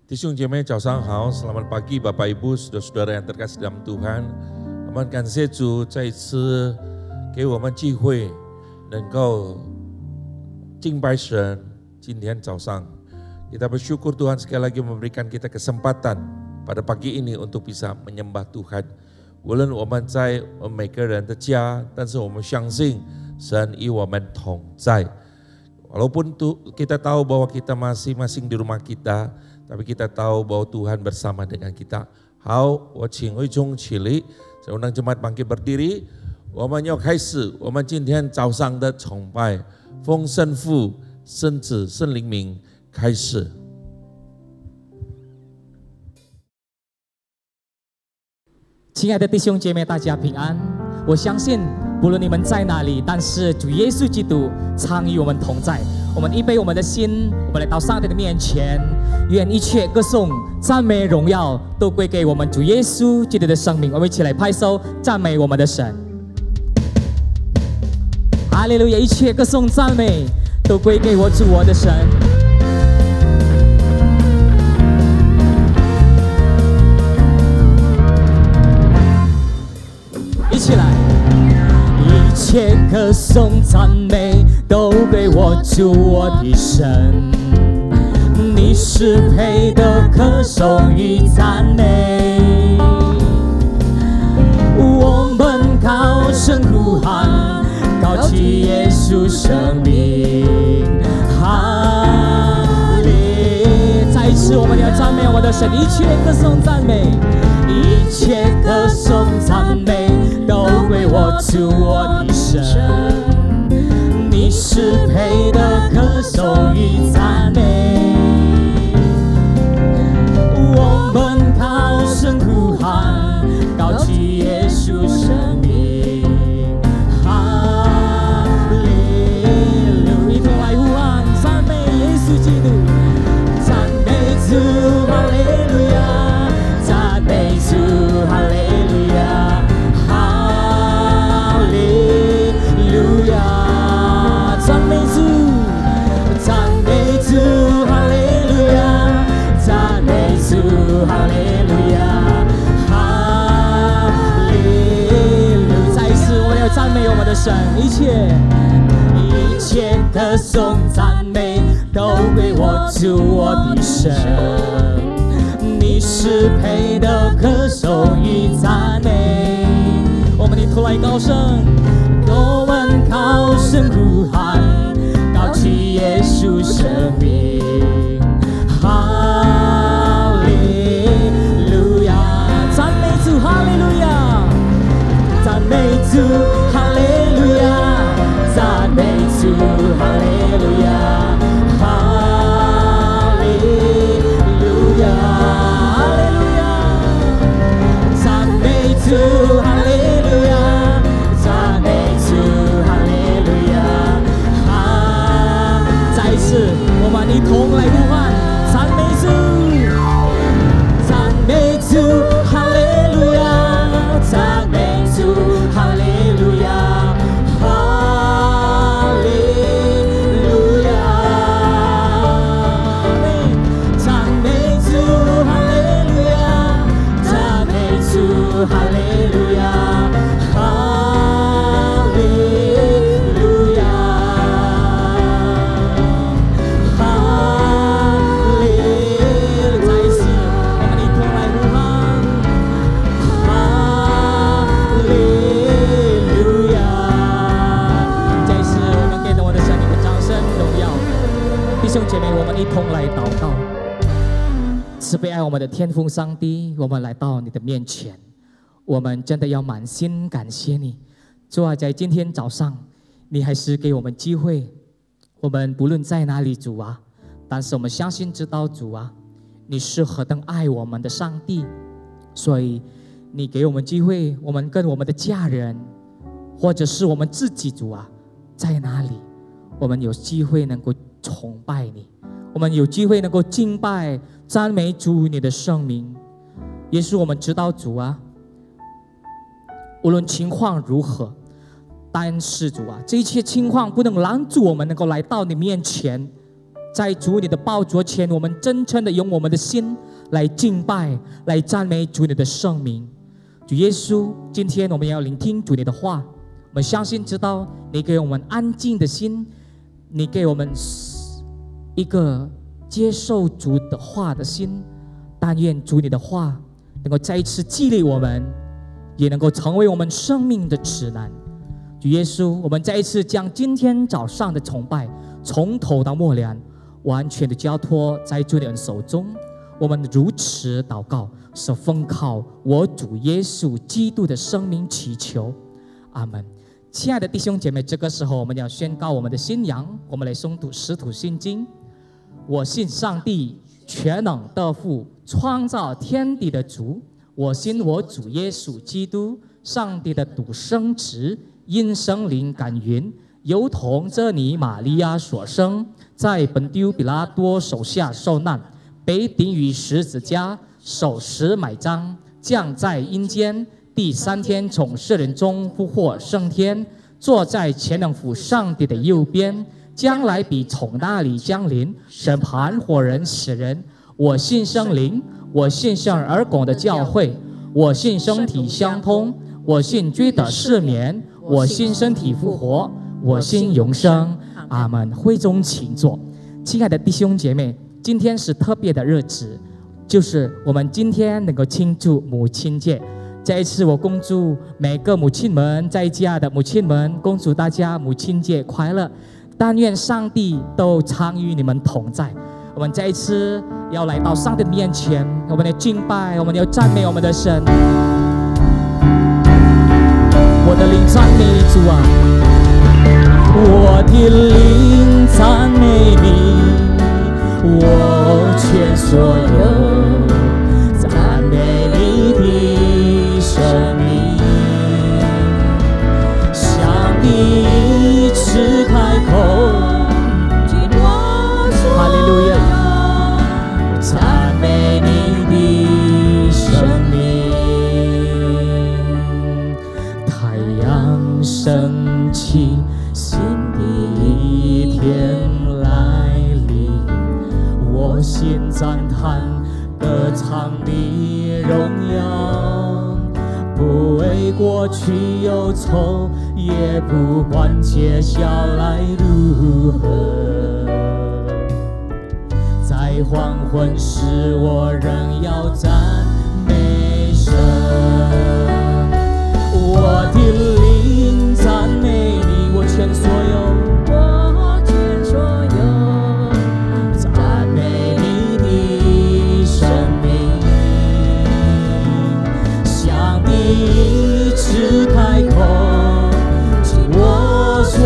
弟兄姐妹早上好 ，Selamat pagi Bapak Ibu, saudara-saudara yang terkasih dalam Tuhan. 我们感谢主再一次给我们机会，能够敬拜神。今天早上kita bersyukur Tuhan sekali lagi memberikan kita kesempatan pada pagi ini untuk bisa menyembah Tuhan. 无论我们在每个人的家，但是我们相信神与我们同在。Walaupun kita tahu bahwa kita masing-masing di rumah kita, tapi kita tahu bahwa Tuhan bersama dengan kita. 好，我请会众起立，在让jemaat bangkit berdiri。我们要开始我们今天早上的崇拜，奉圣父、圣子、圣灵名开始。亲爱的弟兄姐妹，大家平安。我相信，不论你们在哪里，但是主耶稣基督常与我们同在。我们预备我们的心，我们来到上帝的面前，愿一切歌颂、赞美、荣耀都归给我们主耶稣基督的生命。我们一起来拍手赞美我们的神。哈利路亚！一切歌颂、赞美都归给我主我的神。一起来！一切歌颂赞美都归我主我的神，你是配得歌颂与赞美。我们高声呼喊，高举耶稣生命。哈利！再一次，我们要赞美我们的神，一切歌颂赞美，一切歌颂赞美都归我主我的神，你是配得歌颂与赞美。我们高声呼喊，高举耶稣生命。哈利路亚！一同来呼喊，赞美耶稣基督，赞美主，哈利路亚，赞美主，哈利路亚。赞美主，赞美主，哈利路亚！赞美主，哈利路亚！哈利路！再一次，我们要赞美我们的神，一切歌颂赞美都归我主我的神，你是配得歌颂与赞美。我们一同来高声。我们高声呼喊，高举耶稣生命。哈利路亚！赞美主，哈利路亚！赞美主，哈利路亚！赞美主，哈利路亚！哈利路亚！哈利路亚！赞美主，哈利路亚！我们一同来呼喊，赞美主，赞美主，哈利路亚，赞美主，哈利路亚，哈利路亚，赞美主，哈利路亚，赞美主，哈利路亚。弟兄姐妹，我们一同来祷告。慈悲爱我们的天父上帝，我们来到你的面前，我们真的要满心感谢你。主啊，在今天早上，你还是给我们机会，我们不论在哪里，主啊，但是我们相信知道主啊，你是何等爱我们的上帝，所以你给我们机会，我们跟我们的家人，或者是我们自己，主啊，在哪里，我们有机会能够崇拜你，我们有机会能够敬拜赞美主你的圣名。耶稣，我们知道主啊，无论情况如何，但是主啊，这一切情况不能拦阻我们能够来到你面前，在主你的宝座前，我们真诚的用我们的心来敬拜，来赞美主你的圣名。主耶稣，今天我们要聆听主你的话，我们相信知道你给我们安静的心，你给我们一个接受主的话的心。但愿主你的话能够再一次激励我们，也能够成为我们生命的指南。主耶稣，我们再一次将今天早上的崇拜从头到末了完全的交托在主你的手中。我们如此祷告，是奉靠我主耶稣基督的生命祈求，阿们。亲爱的弟兄姐妹，这个时候我们要宣告我们的信仰，我们来诵读使徒信经。我信上帝全能的父，创造天地的主。我信我主耶稣基督，上帝的独生子，因圣灵感孕，由童贞女玛利亚所生，在本丢比拉多手下受难，被钉于十字架，受死埋葬，降在阴间，第3天从死人中复活升天，坐在全能父上帝的右边，将来必从那里降临，审判活人死人。我信圣灵，我信圣而共的教会，我信身体相通，我信罪得赦免，我信身体复活，我信永生。阿们。会中请坐。亲爱的弟兄姐妹，今天是特别的日子，就是我们今天能够庆祝母亲节。再一次我恭祝每个母亲们，在家的母亲们，恭祝大家母亲节快乐。但愿上帝都常与你们同在。我们再一次要来到上帝的面前，我们要敬拜，我们要赞美我们的神。我的灵赞美你，主啊！我的灵赞美你，我全所有赞美你的生命。向你只开口。哈利路亚！赞美你的生命。太阳升起，新的一天来临，我心赞叹歌唱你荣耀，不为过去忧愁，也不管接下来如何。在黄昏时，我仍要赞美神。我的灵赞美你，我全所有，我全所有赞美你的生命。向你只开口，尽我所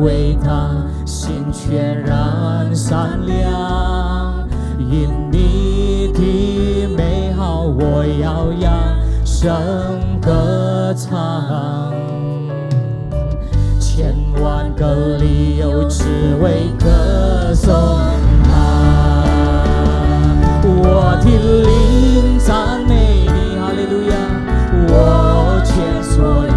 为他心全然善良，因你的美好，我要扬声歌唱。千万个理由只为歌颂他。我的灵赞美你，哈利路亚！我全所有。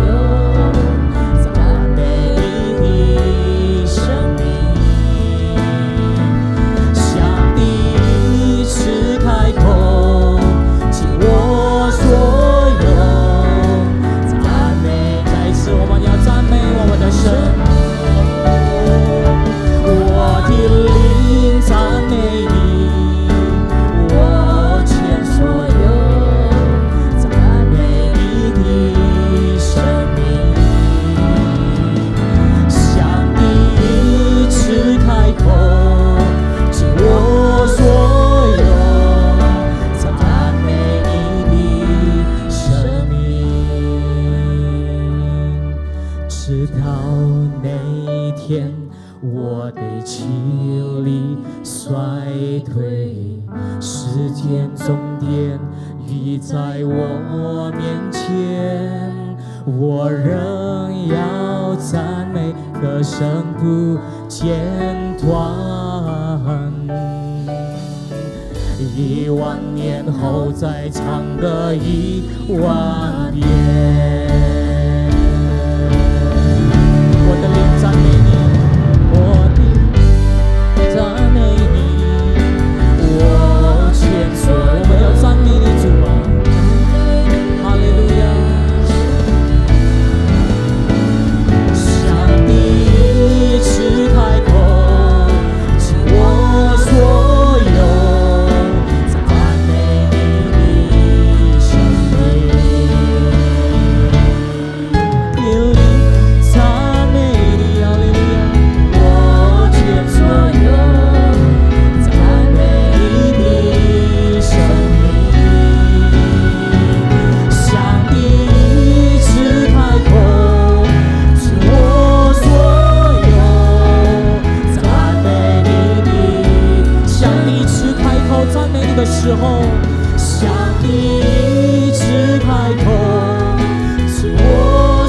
我的灵赞美你，我全所有赞美你的生命。向你只开口，尽我所有赞美你的生命。直到那一天，我的气力衰退，时间终点已在我面前，我仍要赞美歌声不剪断。10000年后再唱个10000遍。我的灵赞美你，我的赞美你，我前所我们要赞美你主啊，哈利路亚。上帝只开口，尽我所有，赞美你的生命。耶利赞美你，哈利路亚，我全所有，赞美你的生命。上帝只开口，尽我所有，赞美你的。上帝只开口赞美你的时候，上帝只开口，尽我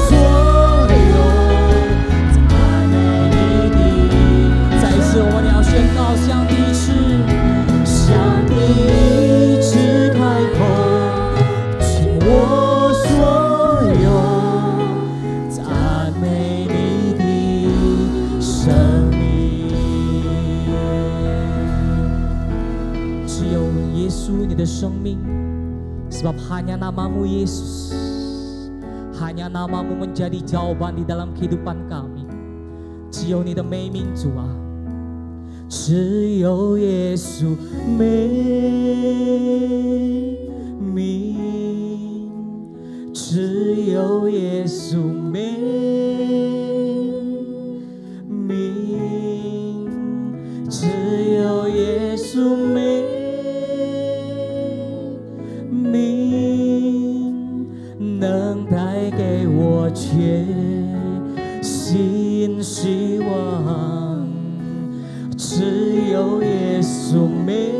所有，赞美你的。再一次我们要宣告，上帝只开口，尽我所有，赞美你的生命。只有耶稣你的生命, sebab hanya namamu Yesus, hanya namamu menjadi jawaban di dalam kehidupan kami. 只有你的美名主啊，只有耶稣美名，只有耶稣美名，只有耶稣美名，能带给我全新希望。只有耶稣美，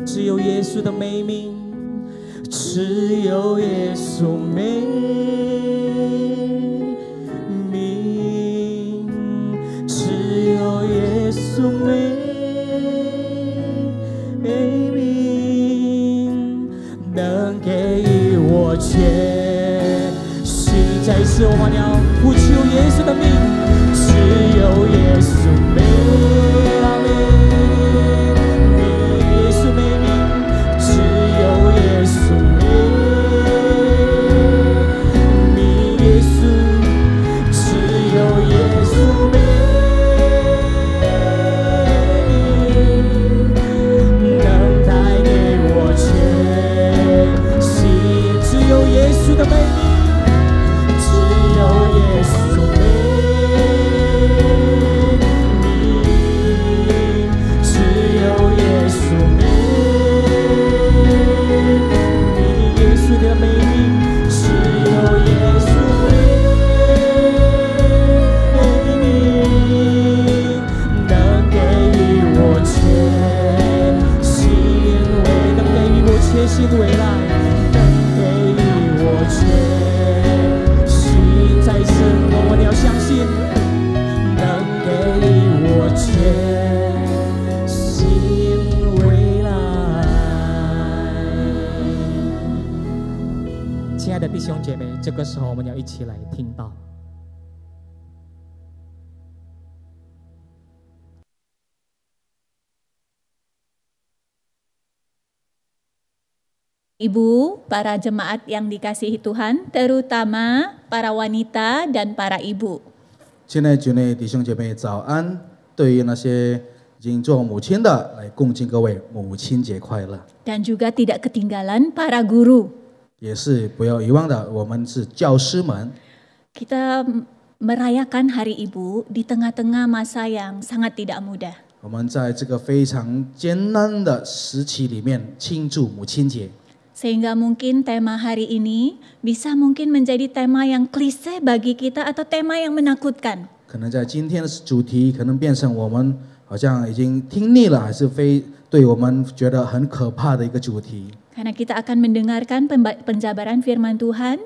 只有耶稣的美名，只有耶稣美名，只有耶稣美名，能给予我全心。再一次我们要呼求耶稣的名，只有耶稣美名，耶稣美名，只有耶稣美名，耶稣，只有耶稣美名，能带给我全心。只有耶稣的美名，只有耶稣美名，只有耶稣美名，耶稣的美名，只有耶稣美名，能给予我全新未，能给予我全新未来，能给予我全新。再一次我们要相信，能给予我全新未来。亲爱的弟兄姐妹，这个时候我们要一起来听到。Ibu, para jemaat yang dikasihi Tuhan, terutama para wanita dan para ibu. 亲爱的弟兄姐妹，早安！对于那些已经做母亲的，来恭敬各位母亲节快乐。 Dan juga tidak ketinggalan para guru. 也是不要遗忘的，我们是教师们。 Kita merayakan Hari Ibu di tengah-tengah masa yang sangat tidak mudah. 我们在这个非常艰难的时期里面庆祝母亲节。 Sehingga mungkin tema hari ini bisa mungkin menjadi tema yang klise bagi kita atau tema yang menakutkan. 可能在今天的主题，可能变成我们好像已经听腻了，还是非对我们觉得很可怕的一个主题。 Karena kita akan mendengarkan penjabaran firman Tuhan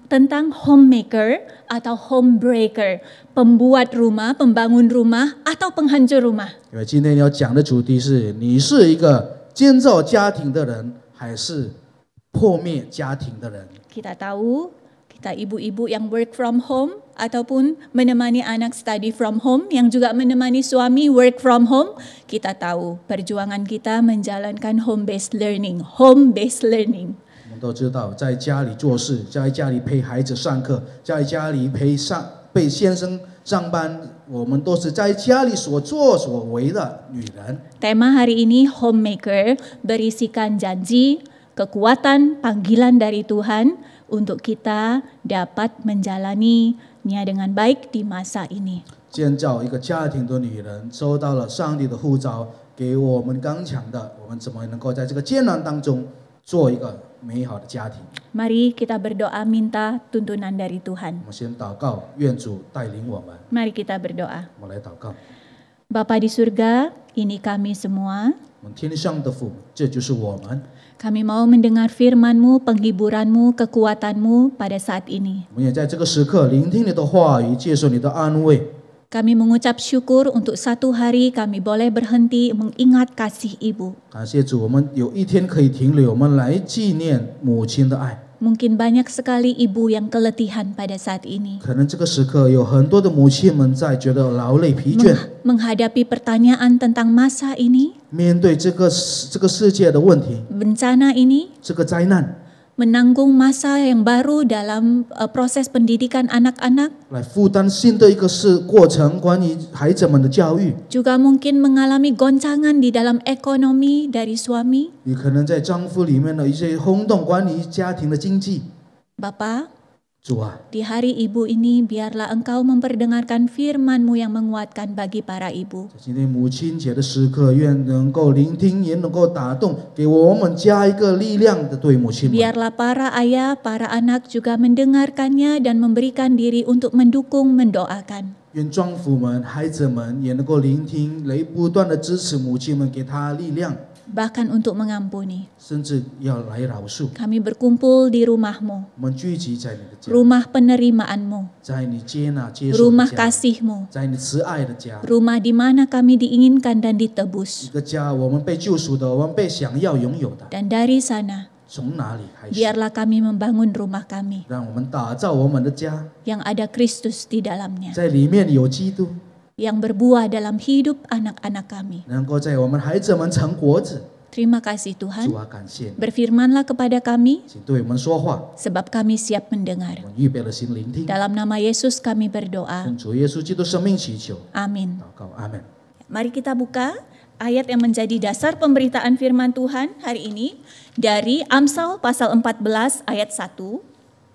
tentang homemaker atau homebreaker, pembuat rumah, pembangun rumah, atau penghancur rumah. 因为今天要讲的主题是：你是一个建造家庭的人，还是破灭家庭的人？ Kita tahu, kita ibu-ibu yang work from home ataupun menemani anak study from home, yang juga menemani suami work from home, kita tahu perjuangan kita menjalankan home-based learning. 我们都知道，在家里做事，在家里陪孩子上课，在家里陪先生上班，我们都是在家里所作所为的女人。 Tema hari ini homemaker berisikan janji, kekuatan, panggilan dari Tuhan untuk kita dapat menjalaninya dengan baik di masa ini. 建造一个家庭的女人，收到了上帝的呼召，给我们刚强的，我们怎么能够在这个艰难当中做一个美好的家庭？ Mari kita berdoa minta tuntunan dari Tuhan. 我们先祷告，愿主带领我们。 Mari kita berdoa. 我们来祷告。 Bapa di surga, ini kami semua. 我们天上的父，这就是我们。 Kami mau mendengar firman-Mu, penghiburan-Mu, kekuatan-Mu pada saat ini. 我们也在这个时刻聆听你的话语，接受你的安慰。 Kami mengucap syukur untuk satu hari kami boleh berhenti mengingat kasih Ibu. 感谢主，我们有一天可以停留，我们来纪念母亲的爱。 Mungkin banyak sekali ibu yang keletihan pada saat ini. 可能这个时刻有很多的母亲们在觉得劳累疲倦， Menghadapi pertanyaan tentang masa ini, 面对这个世界的问题， bencana ini, 这个灾难， menanggung masa yang baru dalam proses pendidikan anak-anak, 来负担新的一个过程，关于孩子们的教育。 juga mungkin mengalami goncangan di dalam ekonomi dari suami. 你可能在丈夫里面的一些轰动，关于家庭的经济。 Bapa, 主啊， di hari ibu ini biarlah Engkau memperdengarkan firman-Mu yang menguatkan bagi para ibu. 在今天母亲节的时刻，愿能够聆听，也能够打动，给我们加一个力量的对母亲们。 Biarlah para ayah, para anak juga mendengarkannya dan memberikan diri untuk mendukung, mendoakan. 愿丈夫们、孩子们也能够聆听，来不断的支持母亲们，给她力量， Bahkan untuk mengampuni. 甚至要来饶恕。 Kami berkumpul di rumah-Mu, 我们聚集在你的家， rumah penerimaan-Mu, 在你接纳接受的 rumah 家， kasih-Mu, 在你慈爱的家， rumah di mana kami diinginkan dan 一 ditebus. 个家，我们被救赎的，我们被想要拥有的， Dan dari sana, 从哪里开始？ biarlah kami membangun rumah kami 让我们打造我们的家， yang ada Kristus di dalamnya, 在里面有基督， yang berbuah dalam hidup anak-anak kami. 能够在我们孩子们成果子。 Terima kasih Tuhan. 主啊，感谢你， Berfirmanlah kepada kami, 请对我们说话， sebab kami siap mendengar. 我们预备了心聆听。 Dalam nama Yesus kami berdoa. 奉主耶稣基督生命祈求， Amin. 祷告，阿门。 Mari kita buka ayat yang menjadi dasar pemberitaan firman Tuhan hari ini dari Amsal pasal 14 ayat 1.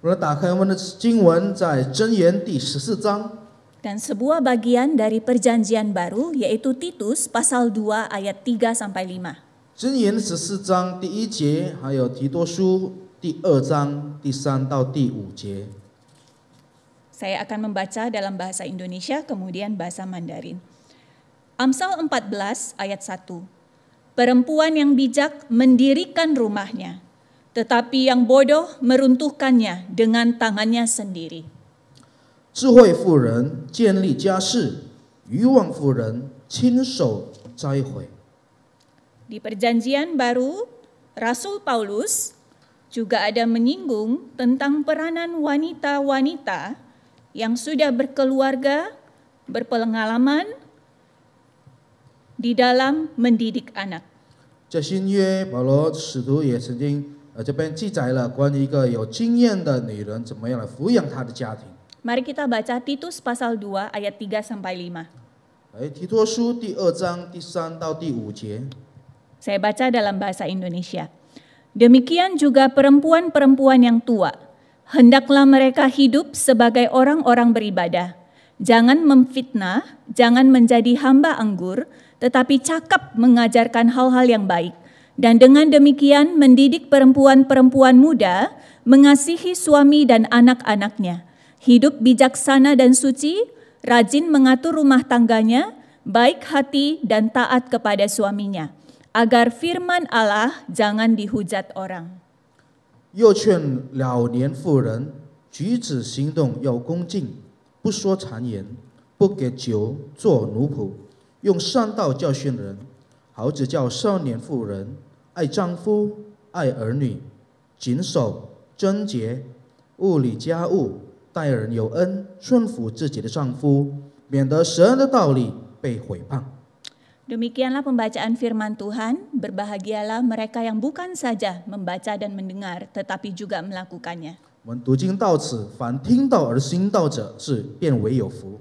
我们打开我们的经文，在箴言第14章， Dan sebuah bagian dari perjanjian baru yaitu Titus pasal 2 ayat 3 sampai 5. 箴言14章第1节，还有提多书第2章第3到第5节。 Saya akan membaca dalam bahasa Indonesia kemudian bahasa Mandarin. Amsal 14 ayat 1. Perempuan yang bijak mendirikan rumahnya, tetapi yang bodoh meruntuhkannya dengan tangannya sendiri. 智慧妇人建立家室，愚妄妇人亲手摘毁。 Di perjanjian baru, Rasul Paulus juga ada menyinggung tentang peranan wanita-wanita yang sudah berkeluarga, berpengalaman di dalam mendidik anak. 在新约，保罗使徒也曾经这边记载了关于一个有经验的女人怎么样来抚养她的家庭。 Mari kita baca Titus pasal 2 ayat 3 sampai 5. 提多书第2章第3到第5节。 Saya baca dalam bahasa Indonesia. Demikian juga perempuan-perempuan yang tua. Hendaklah mereka hidup sebagai orang-orang beribadah. Jangan memfitnah, jangan menjadi hamba anggur, tetapi cakap mengajarkan hal-hal yang baik. Dan dengan demikian mendidik perempuan-perempuan muda, mengasihi suami dan anak-anaknya. Hidup bijaksana dan suci, rajin mengatur rumah tangganya, baik hati dan taat kepada suaminya. Agar firman Allah jangan dihujat orang. 又劝老年妇人举止行动要恭敬，不说谗言，不给酒做奴仆，用善道教训人，好指教少年妇人，爱丈夫，爱儿女，谨守贞洁，务理家务，待人有恩，顺服自己的丈夫，免得神的道理被毁谤。 Demikianlah pembacaan firman Tuhan, berbahagialah mereka yang bukan saja membaca dan mendengar, tetapi juga melakukannya. 我们读经到此，凡听到而行道者，是变为有福。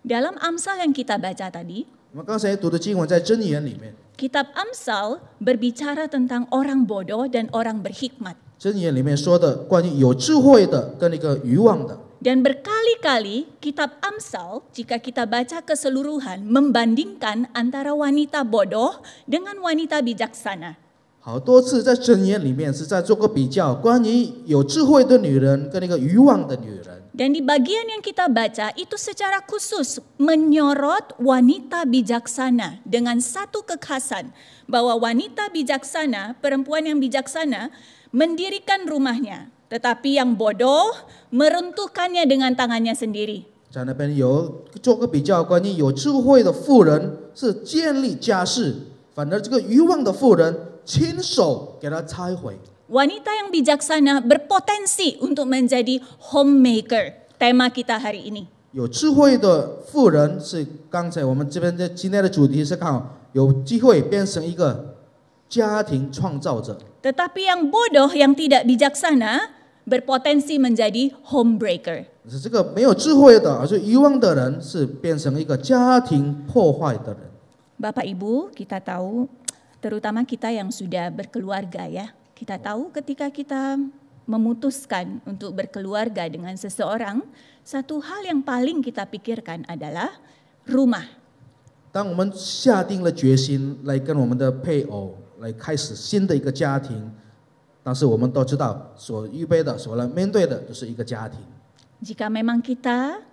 Dalam Amsal yang kita baca tadi, 我们刚才读的经文在箴言里面， kitab Amsal berbicara tentang orang bodoh dan orang berhikmat. 箴言里面说的关于有智慧的跟那个愚妄的。 Dan berkali-kali kitab Amsal, jika kita baca keseluruhan, membandingkan antara wanita bodoh dengan wanita bijaksana. 好多次在箴言里面是在做个比较，关于有智慧的女人跟那个愚妄的女人。 Dan di bagian yang kita baca itu secara khusus menyorot wanita bijaksana dengan satu kekhasan bahwa wanita bijaksana, perempuan yang bijaksana mendirikan rumahnya, tetapi yang bodoh meruntuhkannya dengan tangannya sendiri. 在那边有做个比较，关于有智慧的妇人是建立家室，反而这个愚妄的妇人亲手给她拆毁。 Wanita yang bijaksana berpotensi untuk menjadi homemaker. Tema kita hari ini. 有智慧的妇人是刚才我们这边的今天的主题是看好有机会变成一个家庭创造者。 Tetapi yang bodoh, yang tidak bijaksana, berpotensi menjadi homebreaker. 是这个没有智慧的，而是愚妄的人，是变成一个家庭破坏的人。 Bapak Ibu, kita tahu, terutama kita yang sudah berkeluarga ya, kita tahu ketika kita memutuskan untuk berkeluarga dengan seseorang, satu hal yang paling kita pikirkan adalah rumah. 当我们下定了决心来跟我们的配偶来开始新的一个家庭，但是我们都知道，所预备的、所来面对的就是一个家庭。 Jika memang kita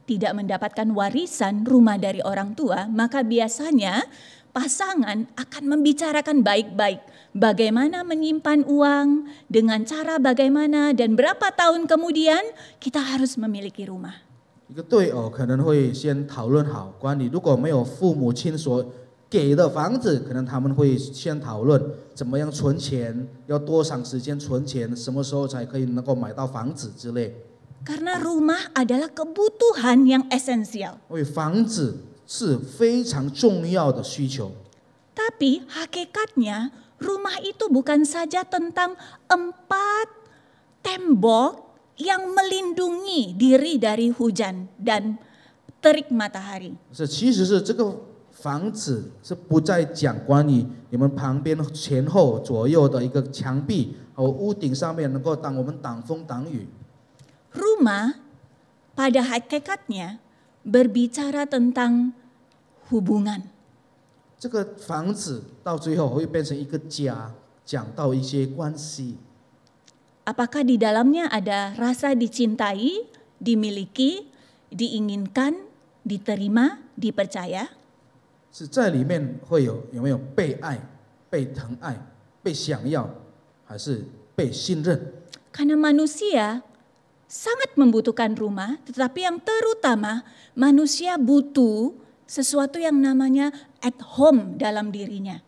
tidak mendapatkan warisan rumah dari orang tua, maka biasanya pasangan akan membicarakan baik-baik bagaimana menyimpan uang, dengan cara bagaimana, dan berapa tahun kemudian kita harus memiliki rumah. 一个对偶可能会先讨论好关于如果没有父母亲所给的房子，可能他们会先讨论怎么样存钱，要多长时间存钱，什么时候才可以能够买到房子之类。 Karena rumah adalah kebutuhan yang esensial. 因为房子是非常重要的需求。 Tapi hakikatnya rumah itu bukan saja tentang 4 tembok yang melindungi diri dari hujan dan terik matahari. 是，其实是这个房子是不再讲关于你们旁边前后左右的一个墙壁和屋顶上面能够当我们挡风挡雨。 Rumah pada hakikatnya berbicara tentang hubungan. 这个房子到最后会变成一个家，讲到一些关系。 Apakah di dalamnya ada rasa dicintai, dimiliki, diinginkan, diterima, dipercaya? 是在里面会有没有被爱、被疼爱、被想要，还是被信任？ Karena manusia sangat membutuhkan rumah, tetapi yang terutama manusia butuh sesuatu yang namanya at home dalam dirinya.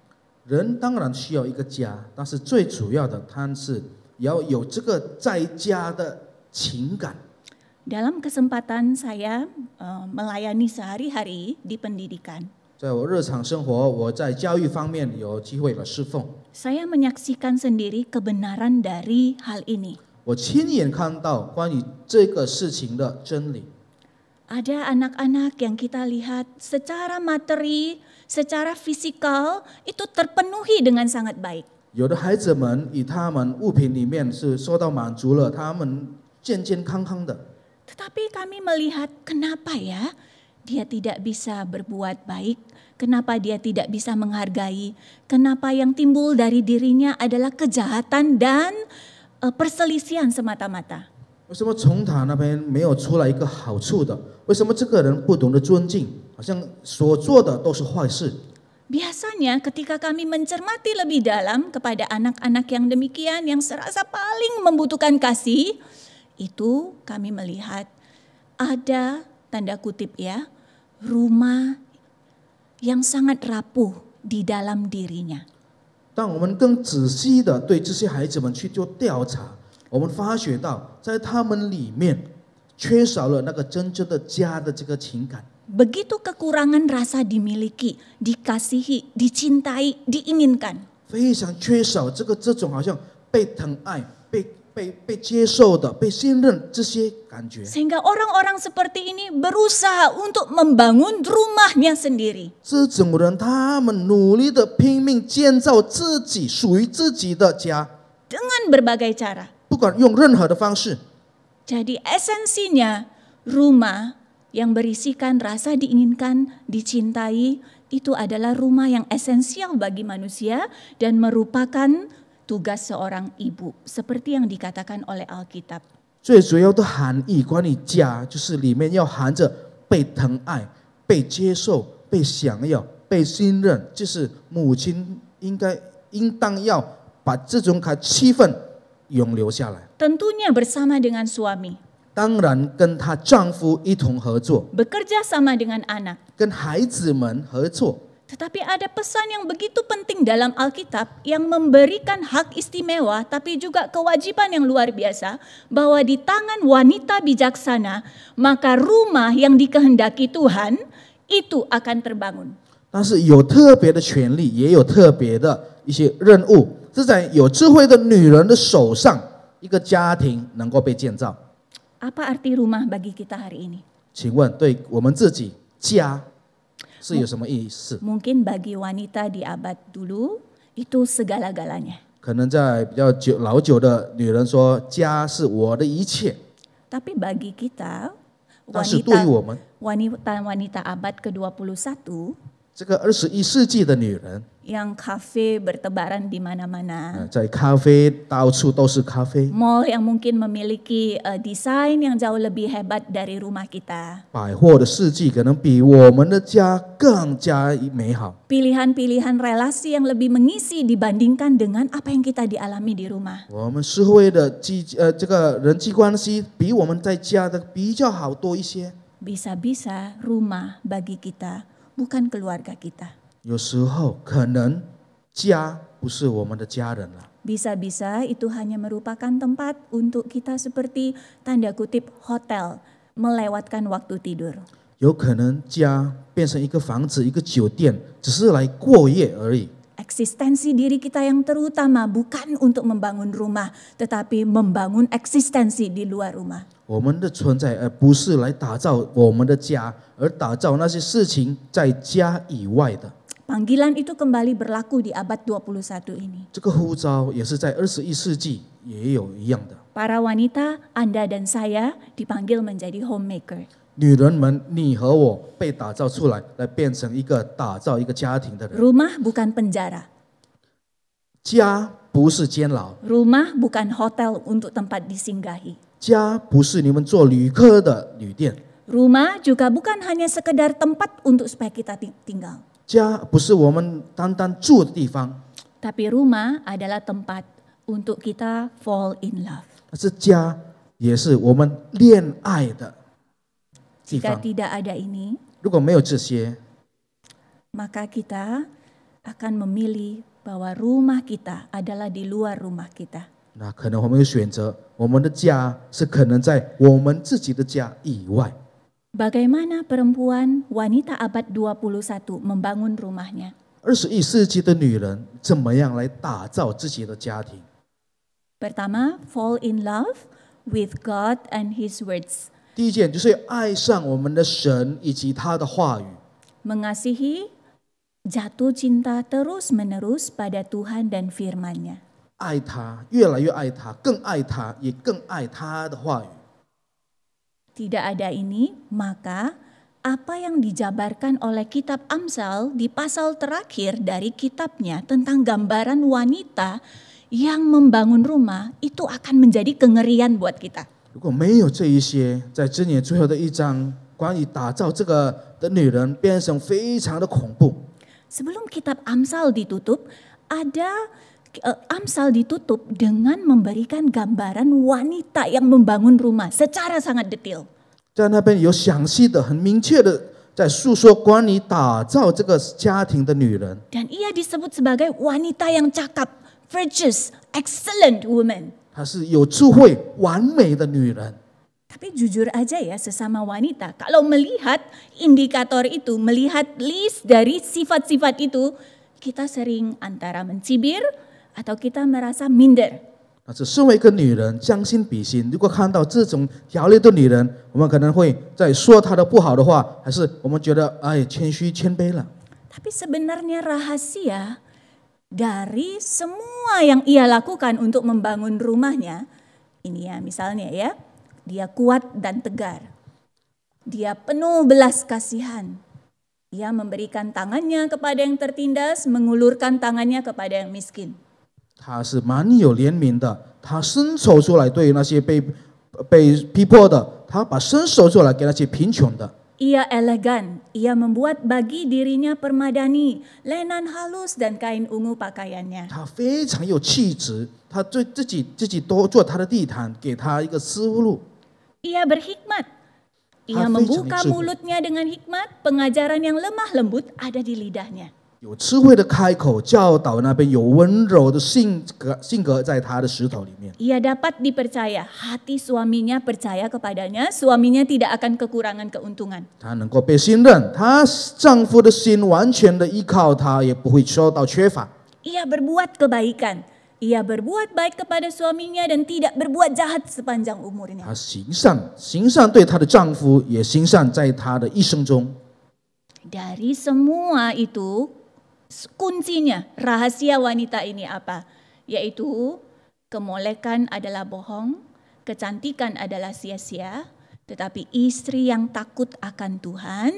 人当然需要一个家，但是最主要的，他是要有这个在家的情感。 Dalam kesempatan saya melayani sehari-hari di pendidikan, 在我日常生活，我在教育方面有机会了侍奉， saya menyaksikan sendiri kebenaran dari hal ini. 我亲眼看到关于这个事情的真理。 Ada anak-anak yang kita lihat secara materi, secara fisikal itu terpenuhi dengan sangat baik. 有的孩子们以他们物品里面是受到满足了，他们健健康康的。 Tetapi kami melihat kenapa ya dia tidak bisa berbuat baik, kenapa dia tidak bisa menghargai, kenapa yang timbul dari dirinya adalah kejahatan dan perselisihan semata-mata. 为什么从他那边没有出来一个好处的？为什么这个人不懂得尊敬，好像所做的都是坏事？ Biasanya ketika kami mencermati lebih dalam kepada anak-anak yang demikian, yang serasa paling membutuhkan kasih, itu kami melihat ada tanda kutip ya, rumah yang sangat rapuh di dalam dirinya. 当我们更仔细的对这些孩子们去做调查，我们发觉到在他们里面缺少了那个真正的家的这个情感。 Begitu kekurangan rasa dimiliki, dikasihi, dicintai, diinginkan. 非常缺少这种好像被疼爱、被接受的、被信任这些感觉。 Sehingga orang-orang seperti ini berusaha untuk membangun rumahnya sendiri. 这种人他们努力的拼命建造自己属于自己的家， Dengan berbagai cara. 不管用任何的方式。 Jadi esensinya rumah yang berisikan rasa diinginkan, dicintai, itu adalah rumah yang esensial bagi manusia dan merupakan tugas seorang ibu. Seperti yang dikatakan oleh Alkitab. 最主要的含义关于家，就是里面要含着被疼爱、被接受、被想要、被信任，就是母亲应当要把这种气氛永留下来。 Tentunya bersama dengan suami. 当然跟她丈夫一同合作， Bekerja sama dengan anak. 跟孩子们合作。 Tetapi ada pesan yang begitu penting dalam Alkitab yang memberikan hak istimewa tapi juga kewajiban yang luar biasa bahwa di tangan wanita bijaksana maka rumah yang dikehendaki Tuhan itu akan terbangun. 但是有特别的权利，也有特别的一些任务，是在有智慧的女人的手上，一个家庭能够被建造。 Apa arti rumah bagi kita hari ini? 请问，对我们自己家是有什么意思？ Mungkin bagi wanita di abad dulu itu segala-galanya. 可能在比较老久的女人说，家是我的一切。 Tapi bagi kita 但是对于我们 wanita abad ke-21 这个21世纪的女人， yang kafe bertebaran di mana-mana. 在咖啡到处都是咖啡， Mall yang mungkin memiliki desain yang jauh lebih hebat dari rumah kita. 百货的世纪可能比我们的家更加美好。 Pilihan-pilihan relasi yang lebih mengisi dibandingkan dengan apa yang kita dialami di rumah. 我们社会的这个人际关系比我们在家的比较好多一些。 Bisa-bisa rumah bagi kita bukan keluarga kita. 有时候可能家不是我们的家人了， Bisa-bisa itu hanya merupakan tempat untuk kita seperti tanda kutip hotel, melewatkan waktu tidur. 有可能家变成一个房子、一个酒店，只是来过夜而已。 Eksistensi diri kita yang terutama bukan untuk membangun rumah, tetapi membangun eksistensi di luar rumah. 我们的存在，而不是来打造我们的家，而打造那些事情在家以外的。 Panggilan itu kembali berlaku di abad 21 ini. 这个呼召也是在21世纪也有一样的。 Para wanita, Anda dan saya dipanggil menjadi homemaker. 女人们，你和我被打造出来，来变成一个打造一个家庭的人。 Rumah bukan penjara. 家不是监牢， Rumah bukan hotel untuk tempat disinggahi. 家不是你们做旅客的旅店， Rumah juga bukan hanya sekedar tempat untuk supaya kita tinggal. 家不是我们单单住的地方， Tapi rumah adalah tempat untuk kita fall in love. 但是家也是我们恋爱的地 Jika 方。 tidak ada ini, 如果没有这些， maka kita akan memilih bahwa rumah kita adalah di luar rumah kita. 那可能我们会选择我们的家是可能在我们自己的家以外。 Bagaimana perempuan wanita abad 21 membangun rumahnya? 21世纪的女人怎么样来打造自己的家庭？ Pertama, fall in love with God and His words. 第一件就是爱上我们的神以及他的话语， Mengasihi, jatuh cinta terus-menerus pada Tuhan dan firman-Nya. 爱他，越来越爱他，更爱他，也更爱他的话语。 Tidak ada ini, maka apa yang dijabarkan oleh kitab Amsal di pasal terakhir dari kitabnya tentang gambaran wanita yang membangun rumah itu akan menjadi kengerian buat kita. 如果没有这一些，在箴言最后的一章，关于打造这个的女人，变成非常的恐怖。 Sebelum kitab Amsal ditutup, ada Amsal ditutup dengan memberikan gambaran wanita yang membangun rumah secara sangat detail. 在那边有详细的、很明确的在诉说关于打造这个家庭的女人。 Dan ia disebut sebagai wanita yang cakap, virtuous, excellent woman. 她是有智慧、完美的女人。 Tapi jujur aja ya, sesama wanita, kalau melihat indikator itu, melihat list dari sifat-sifat itu, kita sering antara mencibir atau kita merasa minder. 但是身为一个女人，将心比心，如果看到这种条列的女人，我们可能会在说她的不好的话，还是我们觉得哎谦虚谦卑了。 Tapi sebenarnya rahasia dari semua yang ia lakukan untuk membangun rumahnya, ini ya misalnya ya, dia kuat dan tegar. Dia penuh belas kasihan. Ia memberikan tangannya kepada yang tertindas, mengulurkan tangannya kepada yang miskin. 她是蛮有怜悯的，她伸手出来对那些被逼迫的，她把伸手出来给那些贫穷的。 Ia elegan, ia membuat bagi dirinya permadani, lenan halus dan kain ungu pakaiannya. 她非常有气质，她对自己多做她的地毯，给她一个思路。 Ia berhikmat. Ia Hafiz membuka yang mulutnya dengan hikmat, pengajaran yang lemah lembut ada di lidahnya. 有智慧的开口，教导那边有温柔的性格在她的石头里面。 Ia dapat dipercaya, hati suaminya percaya kepadanya, suaminya tidak akan kekurangan keuntungan. 她能够被信任，她丈夫的心完全的依靠她，也不会受到缺乏。 Ia berbuat kebaikan, ia berbuat baik kepada suaminya dan tidak berbuat jahat sepanjang umurnya. 她行善对她的丈夫，也行善在她的一生中。 Dari semua itu, kuncinya, rahasia wanita ini apa? Yaitu kemolekan adalah bohong, kecantikan adalah sia-sia, tetapi istri yang takut akan Tuhan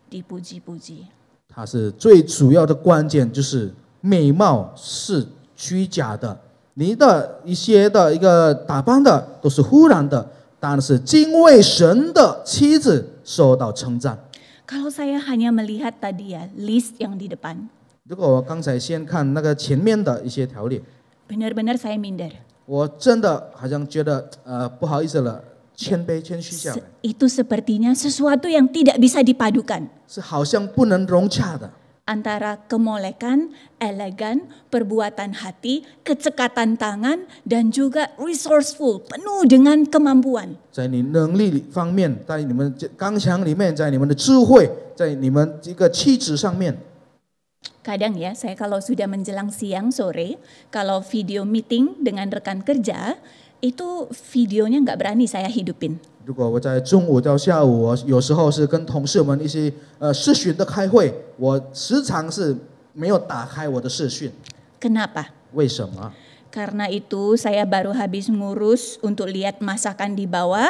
dipuji-puji. 她是最主要的关键，就是美貌是虚假的，你的一些的一个打扮的都是忽然的，但是敬畏神的妻子受到称赞。 Kalau saya hanya melihat tadi ya, list yang di depan, 如果我刚才先看那个前面的一些条列， benar-benar saya minder. 我真的好像觉得不好意思了，谦虚下来， Itu sepertinya sesuatu yang tidak bisa dipadukan 是好像不能融洽的。 antara kemolekan, elegan, perbuatan hati, kecekatan tangan, dan juga resourceful, penuh dengan kemampuan. 在你能力方面，在你们刚强里面，在你们的智慧，在你们这个气质上面。 Kadang ya, saya kalau sudah menjelang siang sore, kalau video meeting dengan rekan kerja, itu videonya nggak berani saya hidupin. 如果我在中午到下午，我有时候是跟同事们一些视讯的开会，我时常是没有打开我的视讯。 Kenapa? 为什么？ Karena itu saya baru habis ngurus untuk lihat masakan di bawah,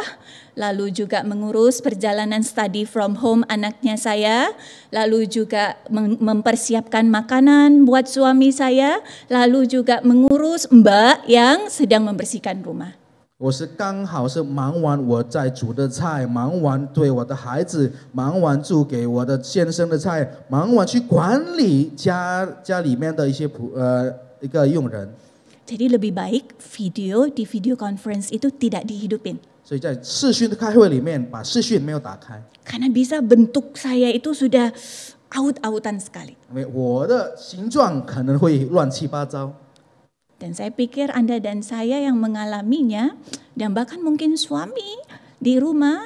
lalu juga mengurus perjalanan study from home anaknya saya, lalu juga mempersiapkan makanan buat suami saya, lalu juga mengurus mbak yang sedang membersihkan rumah. 我是刚好是忙完我在煮的菜，忙完对我的孩子，忙完煮给我的先生的菜，忙完去管理家里面的一些一个佣人。 Jadi lebih baik video di video conference itu tidak dihidupin. 所以在视讯的开会里面，把视讯没有打开， Karena bisa bentuk saya itu sudah aut-autan sekali. 因为我的形状可能会乱七八糟。 Dan saya pikir Anda dan saya yang mengalaminya, dan bahkan mungkin suami di rumah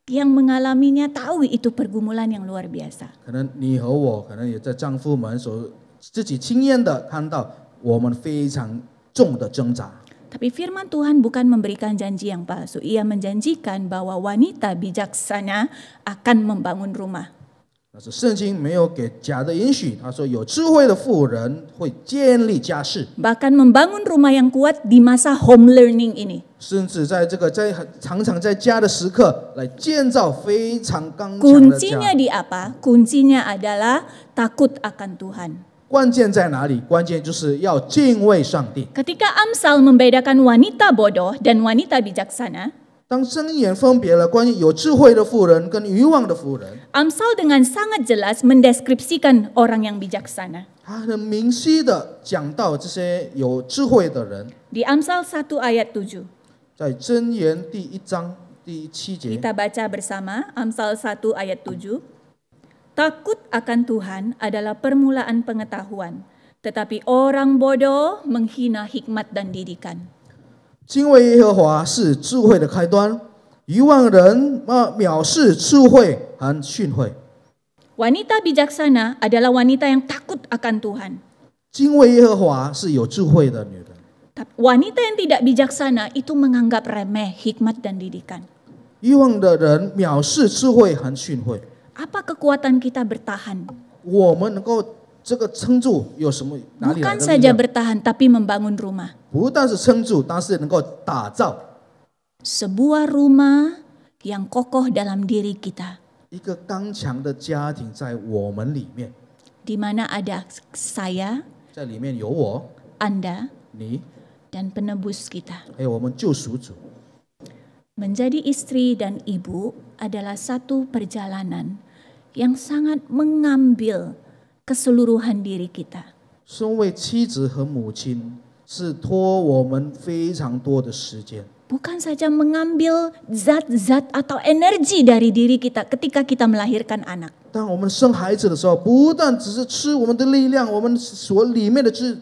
yang mengalaminya tahu itu pergumulan yang luar biasa. 可能你和我，可能也在丈夫们所自己亲眼的看到我们非常重的挣扎。 Tapi firman Tuhan bukan memberikan janji yang palsu. Ia menjanjikan bahwa wanita bijaksana akan membangun rumah. 但是圣经没有给假的允许，他说有智慧的妇人会建立家室， Bahkan membangun rumah yang kuat di masa home learning ini. 甚至在这个常常在家的时刻来建造非常刚强的 Kuncinya 家。 di apa? Kuncinya adalah takut akan Tuhan. 关键在哪里？关键就是要敬畏上帝。 Ketika Amsal membedakan wanita bodoh dan wanita bijaksana, 当箴言分别了关于有智慧的妇人跟愚妄的妇人， Amsal dengan sangat jelas mendeskripsikan orang yang bijaksana. 他很明晰的讲到这些有智慧的人。 Di Amsal 1 ayat 7. 在箴言第1章第7节， Kita baca bersama Amsal 1 ayat 7. Takut akan Tuhan adalah permulaan pengetahuan, tetapi orang bodoh menghina hikmat dan didikan. 敬畏耶和华是智慧的开端，愚妄人藐视智慧和训诲。 Wanita bijaksana adalah wanita yang takut akan Tuhan. 敬畏耶和华是有智慧的女人。 Wanita yang tidak bijaksana itu menganggap remeh hikmat dan didikan. 愚妄的人藐视智慧和训诲。 Apa kekuatan kita bertahan? 我们能够这个撑住有什么哪里来 Bukan 的力 saja 量？ bertahan tapi membangun rumah. 不但是撑住，但是能够打造 Sebuah rumah yang kokoh dalam diri kita. 一个刚强的家庭在我们里面， Di mana ada saya, 在里面有我、 Anda, 你， dan penebus kita. 还有我们救赎主。 Menjadi istri dan ibu adalah satu perjalanan yang sangat mengambil keseluruhan diri kita. 身为妻子和母亲，是拖我们非常多的时间。 Bukan saja mengambil zat-zat atau energi dari diri kita ketika kita melahirkan anak. 当我们生孩子的时候，不但只是吃我们的力量，我们所里面的智，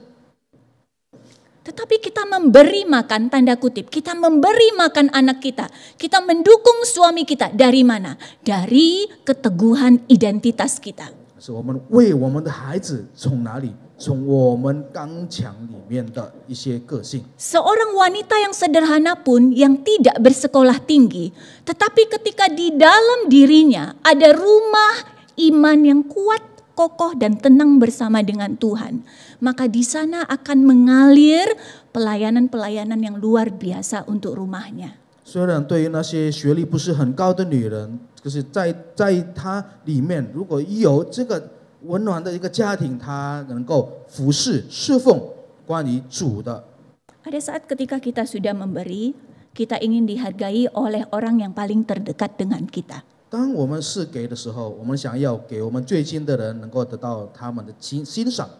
Tetapi kita memberi makan, tanda kutip, kita memberi makan anak kita. Kita mendukung suami kita. Dari mana? Dari keteguhan identitas kita. 是我们为我们的孩子从哪里？从我们刚强里面的一些个性。 Seorang wanita yang sederhana pun yang tidak bersekolah tinggi, tetapi ketika di dalam dirinya ada rumah iman yang kuat, kokoh dan tenang bersama dengan Tuhan, maka di sana akan mengalir pelayanan-pelayanan yang luar biasa untuk rumahnya. 虽然对于那些学历不是很高的女人，可是在她里面，如果有这个温暖的一个家庭，她能够服侍侍奉关于主的。 Ada saat ketika kita sudah memberi, kita ingin dihargai oleh orang yang paling terdekat dengan kita. 当我们是给的时候，我们想要给我们最亲的人能够得到他们的欣赏，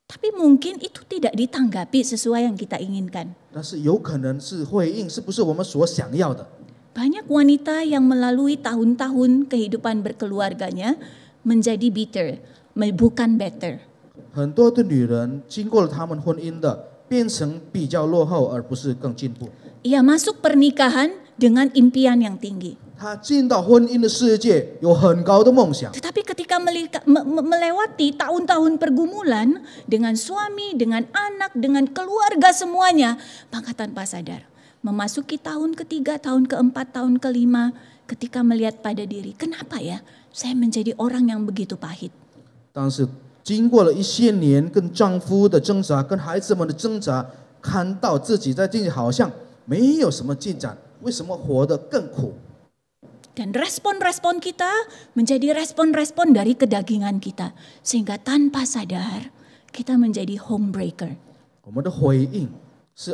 Tapi mungkin itu tidak ditanggapi sesuai yang kita inginkan. 但是有可能是回应是不是我们所想要的？ Banyak wanita yang melalui tahun-tahun kehidupan berkeluarganya menjadi bitter, bukan better. 很多的女人经过了她们婚姻的，变成比较落后，而不是更进步。 Ia masuk pernikahan dengan impian yang tinggi. 她进到婚姻的世界，有很高的梦想。 Tetapi ketika melewati tahun-tahun pergumulan dengan suami, dengan anak, dengan keluarga semuanya, maka tanpa sadar memasuki tahun ketiga, tahun keempat, tahun kelima, ketika melihat pada diri, kenapa ya saya menjadi orang yang begitu pahit? 但是经过了一些年，跟丈夫的挣扎，跟孩子们的挣扎，看到自己在这里好像没有什么进展，为什么活得更苦？ Dan respon-respon kita menjadi respon-respon dari kedagingan kita. Sehingga tanpa sadar kita menjadi homebreaker. 我们的回应是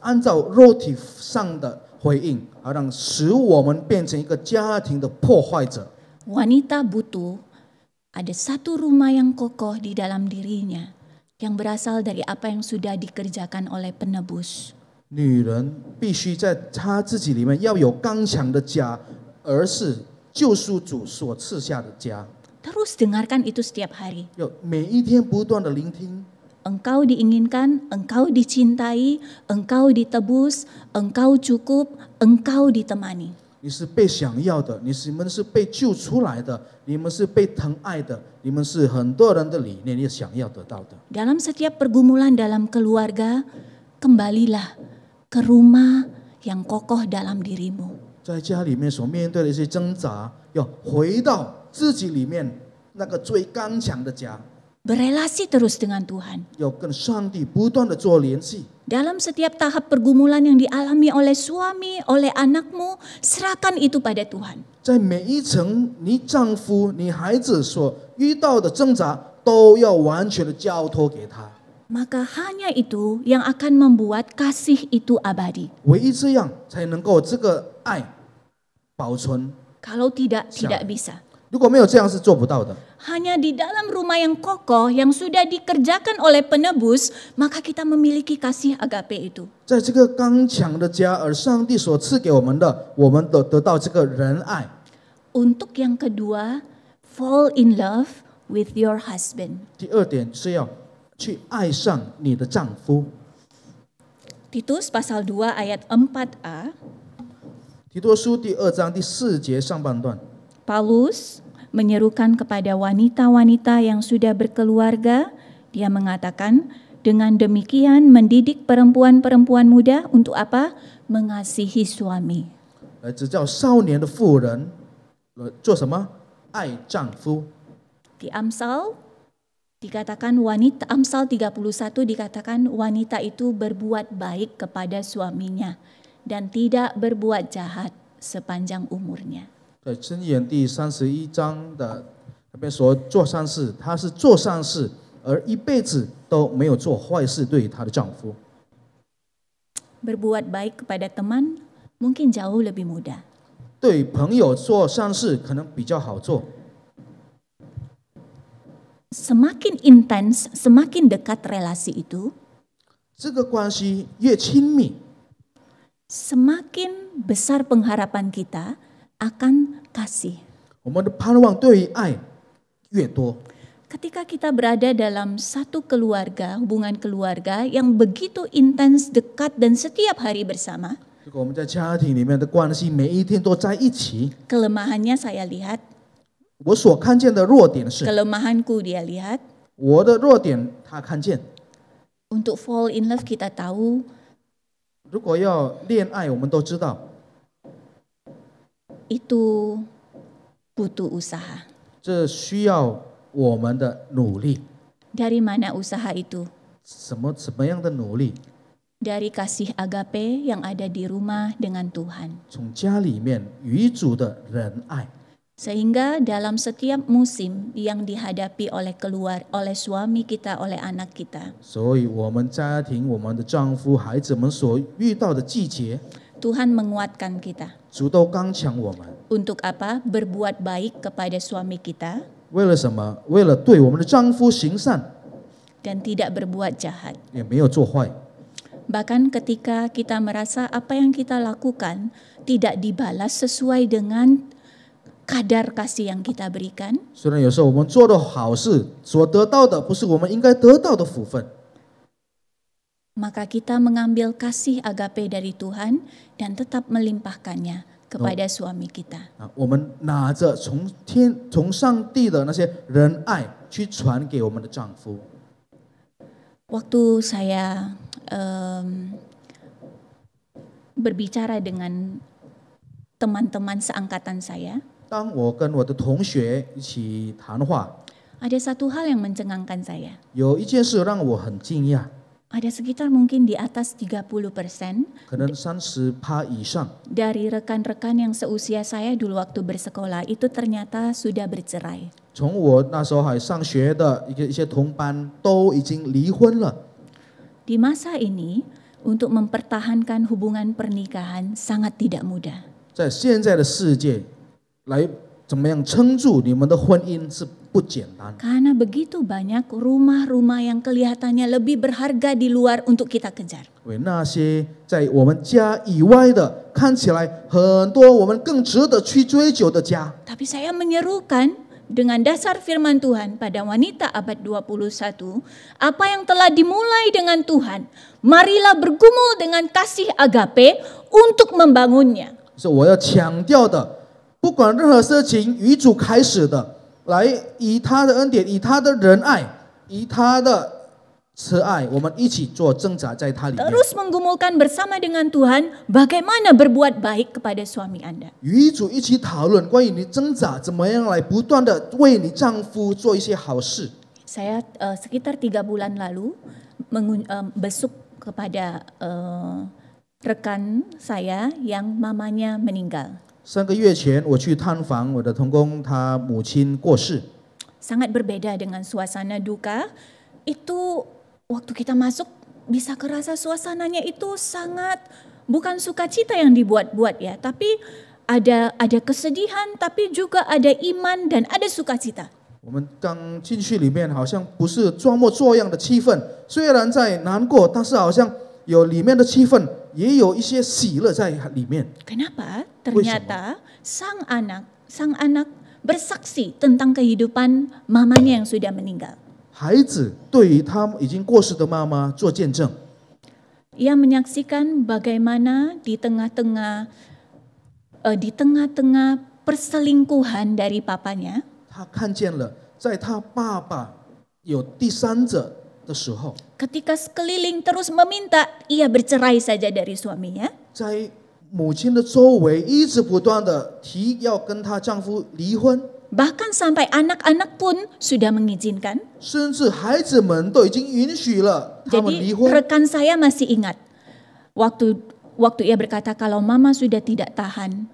按照肉体上的回应，而让使我们变成一个家庭的破坏者。 Wanita butuh ada satu rumah yang kokoh di dalam dirinya yang berasal dari apa yang sudah dikerjakan oleh penebus. 女人必须在她自己里面要有刚强的家，而是救赎主所赐下的家。 Terus dengarkan itu setiap hari. 要每一天不断的聆听。 Engkau diinginkan, engkau dicintai, engkau ditebus, engkau cukup, engkau ditemani. 你是被想要的，你们是被救出来的，你们是被疼爱的，你们是很多人的理念也想要得到的。 Dalam setiap pergumulan dalam keluarga, kembalilah ke rumah yang kokoh dalam dirimu. 在家里面所面对的一些挣扎，要回到自己里面那个最刚强的家， Berelasi terus dengan Tuhan. 要跟上帝不断的做联系。 Dalam setiap tahap pergumulan yang dialami oleh suami, oleh anakmu, serahkan itu pada Tuhan. 在每一层你丈夫、你孩子所遇到的挣扎，都要完全的交托给他。 Maka hanya itu yang akan membuat kasih itu abadi. 唯一这样才能够这个爱保存。 Kalau tidak, tidak bisa. 如果没有这样是做不到的。 Hanya di dalam rumah yang kokoh yang sudah dikerjakan oleh penebus, maka kita memiliki kasih agape itu. 在这个刚强的家，而上帝所赐给我们的，我们得到这个仁爱。 Untuk yang kedua, fall in love with your husband. 第二点是要去爱上你的丈夫。 Titus pasal 2 ayat 4a, 提多书第2章第4节上半段， Paulus menyerukan kepada wanita-wanita yang sudah berkeluarga, dia mengatakan, dengan demikian mendidik perempuan-perempuan muda untuk apa? Mengasihi suami. 来指教少年的妇人，做什么？爱丈夫。 Di Amsal dikatakan wanita, Amsal 31 dikatakan wanita itu berbuat baik kepada suaminya dan tidak berbuat jahat sepanjang umurnya. 在箴言第31章的那边说，做善事，她是做善事，而一辈子都没有做坏事对她的丈夫。 Berbuat baik kepada teman mungkin jauh lebih mudah. 对朋友做善事可能比较好做。 Semakin intens, semakin dekat relasi itu, 这个关系越亲密， semakin besar pengharapan kita akan kasih. 我们的盼望对于爱越多。 Ketika kita berada dalam satu keluarga, hubungan keluarga yang begitu intens, dekat dan setiap hari bersama, 如果我们在家庭里面的关系每一天都在一起， kelemahannya saya lihat, 我所看见的弱点是， kelemahanku dia lihat. 我的弱点他看见。 Untuk fall in love kita tahu 如果要恋爱，我们都知道 itu butuh usaha. 这需要我们的努力。 Dari mana usaha itu? 什么样的努力？ Dari kasih agape yang ada di rumah dengan Tuhan. 从家里面与主的仁爱。 Sehingga dalam setiap musim yang dihadapi oleh suami kita, oleh anak kita, 所以我们家庭、我们的丈夫、孩子们所遇到的季节， Tuhan menguatkan kita. 主都刚强我们。 Untuk apa? Berbuat baik kepada suami kita 为了什么？为了对我们的丈夫行善， dan tidak berbuat jahat. 也没有做坏。 Bahkan ketika kita merasa apa yang kita lakukan tidak dibalas sesuai dengan kadar kasih yang kita berikan, 虽然有时候我们做的好事所得到的不是我们应该得到的福分， maka kita mengambil kasih agape dari Tuhan dan tetap melimpahkannya kepada suami kita. 我们拿着从上帝的那些仁爱去传给我们的丈夫。 Waktu saya berbicara dengan teman-teman seangkatan saya, 当我跟我的同学一起谈话， ada satu hal yang mencengangkan saya. 有一件事让我很惊讶， Ada sekitar mungkin di atas 30% 可能30%以上 dari rekan-rekan yang seusia saya dulu waktu bersekolah itu ternyata sudah bercerai. 从我那时候还上学的一些同班都已经离婚了。 Di masa ini, untuk mempertahankan hubungan pernikahan sangat tidak mudah. 在现在的世界，来怎么样撑住你们的婚姻是不简单。 Karena begitu banyak rumah-rumah yang kelihatannya lebih berharga di luar untuk kita kejar. 为那些在我们家以外的，看起来很多我们更值得去追求的家。 Tapi saya menyerukan dengan dasar firman Tuhan pada wanita abad 21, apa yang telah dimulai dengan Tuhan, marilah bergumul dengan kasih agape untuk membangunnya. 是我要强调的，不管任何事情，与主开始的，来以他的恩典，以他的仁爱，以他的慈爱，我们一起做挣扎在他里面。 Terus menggumulkan bersama dengan Tuhan bagaimana berbuat baik kepada suami Anda. 与主一起讨论关于你挣扎怎么样来不断的为你丈夫做一些好事。 Saya sekitar 3 bulan lalu besuk kepada rekan saya yang mamanya meninggal. 3个月前我去探访我的同工，他母亲过世。 Sangat berbeda dengan suasana duka. Itu waktu kita masuk bisa kerasa suasananya itu sangat bukan sukacita yang dibuat-buat ya, tapi ada kesedihan, tapi juga ada iman dan ada sukacita. 我们刚进去里面，好像不是装模作样的气氛，虽然在难过，但是好像有里面的气氛，也有一些喜乐在里面。 Kenapa? Ternyata sang anak bersaksi tentang kehidupan mamanya yang sudah meninggal. 孩子对于他已经过世的妈妈做见证， Ia menyaksikan bagaimana di tengah-tengah perselingkuhan dari papanya, 他看见了，在他爸爸有第三者的时候， ketika sekeliling terus meminta ia bercerai saja dari suaminya, 在母亲的周围一直不断的提要跟她丈夫离婚， bahkan sampai anak-anak pun sudah mengizinkan. 甚至孩子们都已经允许了他们离 Jadi 婚。 rekan saya masih ingat waktu ia berkata kalau mama sudah tidak tahan,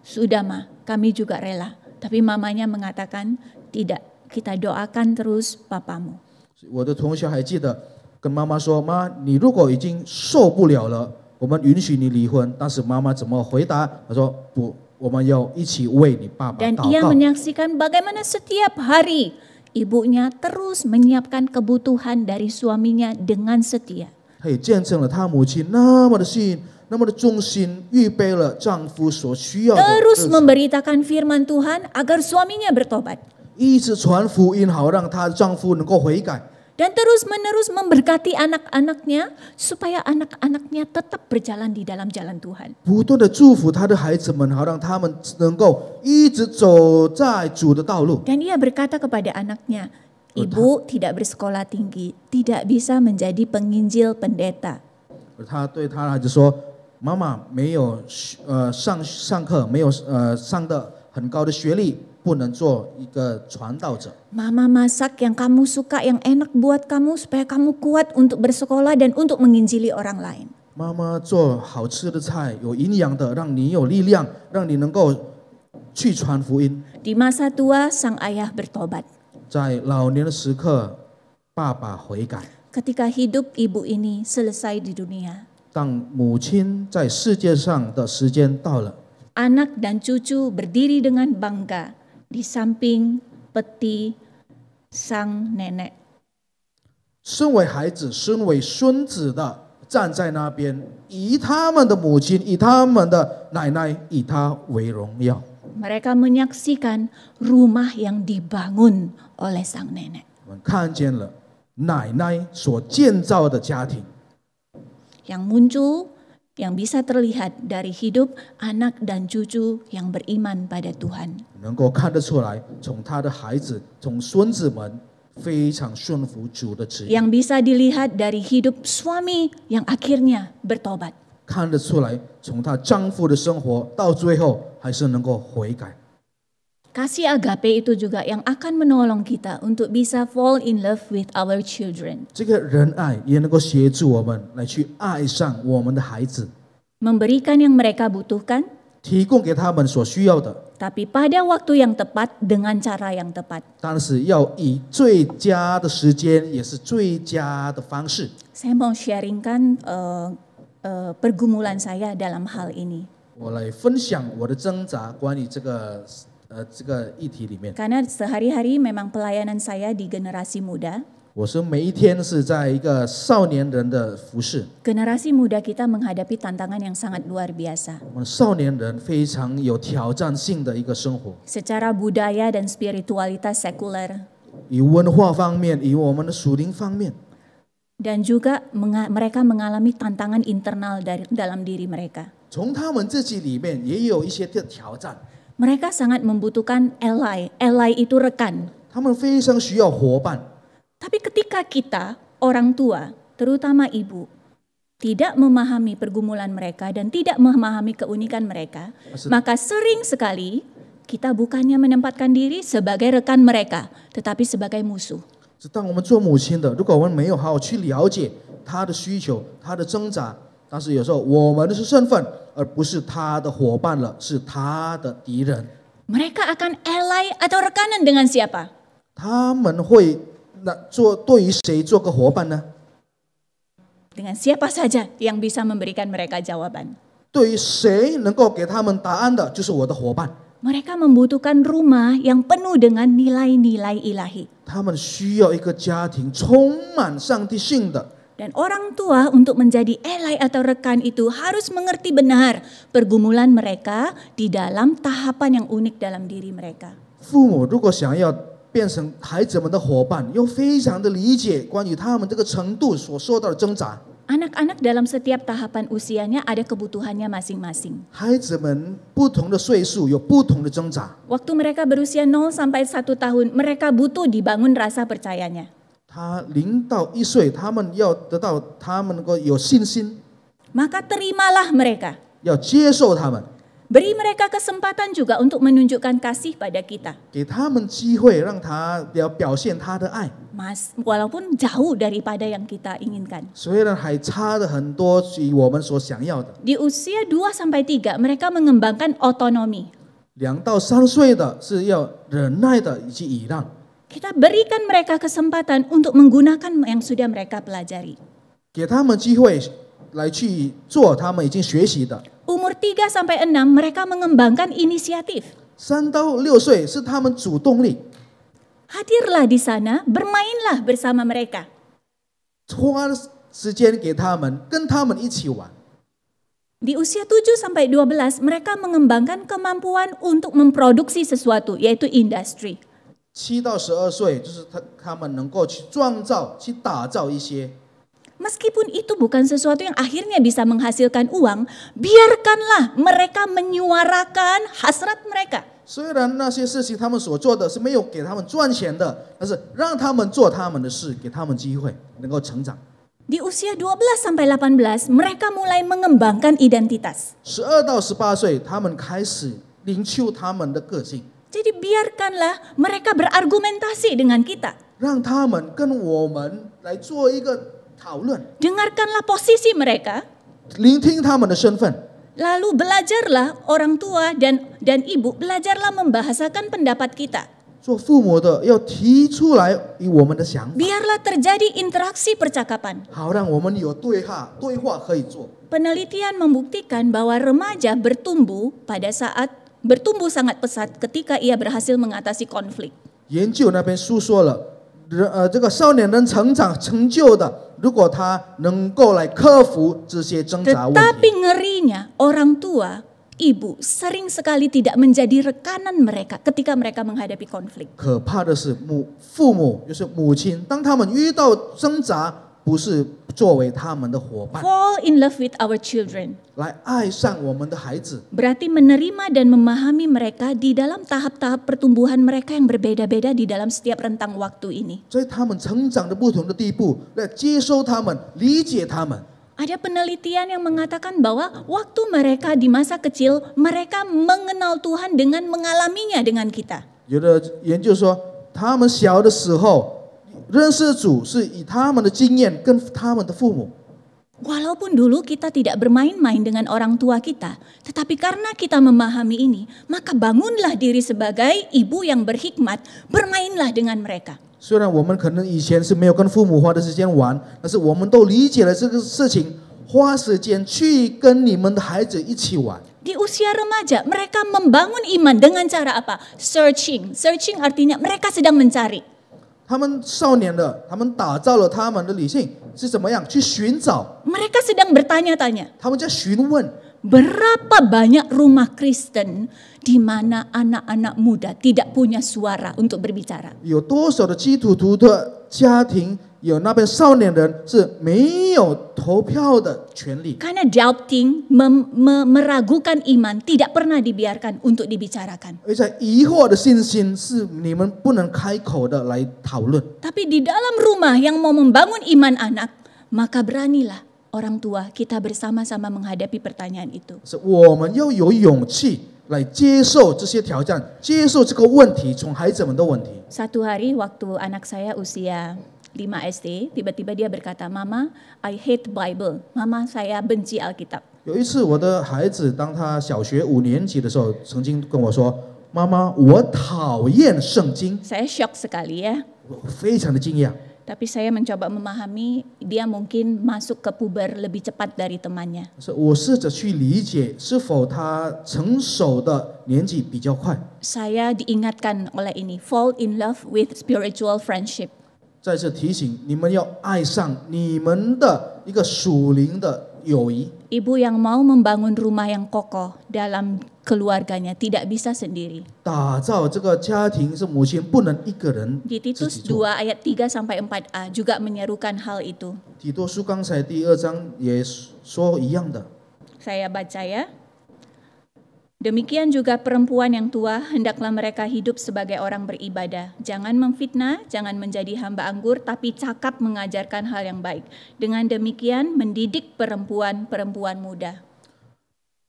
sudah mah kami juga rela. Tapi mamanya mengatakan tidak, kita doakan terus papamu. 我的同学还记得跟妈妈说：“妈，你如果已经受不了了，我们允许你离婚。”但是妈妈怎么回答？她说：“不，我们要一起为你爸爸 Dan 祷 ia 告。” menyaksikan bagaimana setiap hari ibunya terus menyiapkan kebutuhan dari suaminya dengan setia. 他也见证了他母亲那么的信，那么的忠心，预备了丈夫所需要的日 Terus 子， memberitakan firman Tuhan agar suaminya bertobat. 一直传福音，好让她丈夫能够悔改。 Dan terus-menerus memberkati anak-anaknya supaya anak-anaknya tetap berjalan di dalam jalan Tuhan. 不断的祝福他的孩子们，好让他们能够一直走在主的道路。 Dan ia berkata kepada anaknya, ibu tidak bersekolah tinggi, tidak bisa menjadi penginjil pendeta. 而他对他的孩子说：“妈妈没有上课，没有上的很高的学历，不能做一个传道者。” Mama masak yang kamu suka, yang enak buat kamu supaya kamu kuat untuk bersekolah dan untuk menginjili orang lain. 妈妈做好吃的菜，有营养的，让你有力量，让你能够去传福音。 Di masa tua, sang ayah bertobat. 在老年的时刻，爸爸悔改。 Ketika hidup ibu ini selesai di dunia, 当母亲在世界上的时间到了， anak dan cucu berdiri dengan bangga di samping peti sang nenek. 身为孩子、身为孙子的站在那边，以他们的母亲、以他们的奶奶，以他为荣耀。 Mereka menyaksikan rumah yang dibangun oleh sang nenek. 我们看见了奶奶所建造的家庭， Yang muncul, yang bisa terlihat dari hidup anak dan cucu yang beriman pada Tuhan. 能够看得出来，从他的孩子、从孙子们非常顺服主的旨意， Yang bisa dilihat dari hidup suami yang akhirnya bertobat. 看得出来，从她丈夫的生活到最后还是能够悔改。 Kasih agape itu juga yang akan menolong kita untuk bisa fall in love with our children. 这个仁爱也能够协助我们来去爱上我们的孩子， Memberikan yang mereka butuhkan, 提供给他们所需要的， tapi pada waktu yang tepat dengan cara yang tepat. 但是要以最佳的时间，也是最佳的方式。 Saya mau sharingkan pergumulan saya dalam hal ini. 我来分享我的挣扎，关于这个议题里面。 Karena sehari-hari memang pelayanan saya di generasi muda. 我是每一天是在一个少年人的服侍， Generasi muda kita menghadapi tantangan yang sangat luar biasa. 我们少年人非常有挑战性的一个生活， Secara budaya dan spiritualitas sekuler. 以文化方面，以我们的属灵方面， Dan juga mereka mengalami tantangan internal dalam diri mereka. 从他们自己里面也有一些的挑战， Mereka sangat membutuhkan ally. Ally itu rekan. 他们非常需要伙伴。 Tapi ketika kita, orang tua, terutama ibu, tidak memahami pergumulan mereka dan tidak memahami keunikan mereka, maka sering sekali kita bukannya menempatkan diri sebagai rekan mereka, tetapi sebagai musuh. 是当我们做母亲的，如果我们没有好好去了解他的需求、他的挣扎，但是有时候我们的是身份，而不是他的伙伴了，是他的敌人。 Mereka akan ally atau rekanan dengan siapa? 他们会对于谁做个伙伴呢？ Dengan siapa saja yang bisa memberikan mereka jawaban. 对于谁能够给他们答案的，就是我的伙伴。 Mereka membutuhkan rumah yang penuh dengan nilai-nilai ilahi. 他们需要一个家庭充满上帝性的。 Dan orang tua untuk menjadi ally atau rekan itu harus mengerti benar pergumulan mereka di dalam tahapan yang unik dalam diri mereka. 父母如果想要变成孩子们的伙伴，又非常的理解关于他们这个程度所受到的挣扎。 Anak-anak dalam setiap tahapan usianya ada kebutuhannya masing-masing. 孩子们不同的岁数有不同的挣扎。 Waktu mereka berusia 0 sampai 1 tahun, mereka butuh dibangun rasa percayanya. 他0到1岁，他们要得到他们能够有信心， Maka terimalah mereka. 要接受他们， Beri mereka kesempatan juga untuk menunjukkan kasih pada kita. 给他们机会，让他表现他的爱。 Walaupun jauh daripada yang kita inginkan. 虽然还差的很多，比我们所想要的。 Di usia 2 sampai 3 mereka mengembangkan otonomi. 2到3岁的是要忍耐的以及倚让， Kita berikan mereka kesempatan untuk menggunakan yang sudah mereka pelajari. 给他们机会来去做他们已经学习的。 Umur 3 sampai 6 mereka mengembangkan inisiatif. 3到6岁是他们主动力， Hadirlah di sana, bermainlah bersama mereka. 花时间给他们，跟他们一起玩。 Di usia 7 sampai 12 mereka mengembangkan kemampuan untuk memproduksi sesuatu, yaitu industri. 7到12岁就是他们能够去创造、去打造一些。 Meskipun itu bukan sesuatu yang akhirnya bisa menghasilkan uang, biarkanlah mereka menyuarakan hasrat mereka. 虽然那些事情他们所做的是没有给他们赚钱的，但是让他们做他们的事，给他们机会能够成长。 Di usia 12 sampai 18 mereka mulai mengembangkan identitas. 12到18岁，他们开始领袖他们的个性， Jadi biarkanlah mereka berargumentasi dengan kita. 让他们跟我们来做一个讨论， Dengarkanlah posisi mereka. 聆听他们的身份。 Lalu belajarlah orang tua dan ibu, belajarlah membahasakan pendapat kita. 做父母的要提出来以我们的想法， Biarlah terjadi interaksi percakapan. 好让我们有对话可以做。 Penelitian membuktikan bahwa remaja bertumbuh bertumbuh sangat pesat ketika ia berhasil mengatasi konflik. 研究那边书说了，这个少年人成长成就的，如果他能够来克服这些挣扎问 Tetapi 题， ngerinya orang tua, ibu sering sekali tidak menjadi rekanan mereka ketika mereka menghadapi konflik. 可怕的是父母就是母亲，当他们遇到挣扎，不是作为他们的伙伴 Fall in love with our children. 来爱上我们的孩子， Berarti menerima dan memahami mereka di dalam tahap-tahap pertumbuhan mereka yang berbeda-beda di dalam setiap rentang waktu ini. 在他们成长的不同的地步来接收他们、理解他们。 Ada penelitian yang mengatakan bahwa waktu mereka di masa kecil, mereka mengenal Tuhan dengan mengalaminya dengan kita. 有的研究说，他们小的时候认识主是以他们的经验跟他们的父母。 Walaupun dulu kita tidak bermain-main dengan orang tua kita, tetapi karena kita memahami ini, maka bangunlah diri sebagai ibu yang berhikmat, bermainlah dengan mereka. 虽然我们可能以前是没有跟父母花的时间玩，但是我们都理解了这个事情，花时间去跟你们的孩子一起玩。 Di usia remaja, mereka membangun iman dengan cara apa? Searching. Searching artinya mereka sedang mencari. 他们少年的，他们打造了他们的理性是怎么样去寻找？ Mereka sedang bertanya-tanya. 他们在询问， Berapa banyak rumah Kristen di mana anak-anak muda tidak punya suara untuk berbicara? 有多少的基督徒的家庭有那边少年人是没有投票的权利？ Karena doubting, meragukan iman tidak pernah dibiarkan untuk dibicarakan. 而在疑惑的信心是你们不能开口的来讨论。 Tapi di dalam rumah yang mau membangun iman anak, maka beranilah orang tua kita bersama-sama menghadapi pertanyaan itu. 是我们要有勇气来接受这些挑战，接受这个问题，从孩子们的问题。 Satu hari waktu anak saya usia 5 SD, tiba-tiba dia berkata, "Mama, I hate Bible. Mama, saya benci Alkitab." 有一次，我的孩子当他小学5年级的时候，曾经跟我说：“妈妈，我讨厌圣经。 Saya shock sekali ya. ”我非常的惊讶。Tapi saya mencoba memahami dia mungkin masuk ke puber lebih cepat dari temannya. 我试着去理解是否他成熟的年纪比较快。 Saya diingatkan oleh ini, fall in love with spiritual friendship. 再次提醒你们要爱上你们的一个属灵的友谊。 Ibu yang mau membangun rumah yang kokoh dalam keluarganya tidak bisa sendiri. 打造这个家庭是母亲不能一个人 Di 自己 Titus 做。 2 ayat 3 sampai 4a juga menyerukan hal itu. 提多书刚才第2章也说一样的。 Saya baca ya. Demikian juga perempuan yang tua, hendaklah mereka hidup sebagai orang beribadah. Jangan memfitnah, jangan menjadi hamba anggur, tapi cakap mengajarkan hal yang baik. Dengan demikian mendidik perempuan-perempuan muda.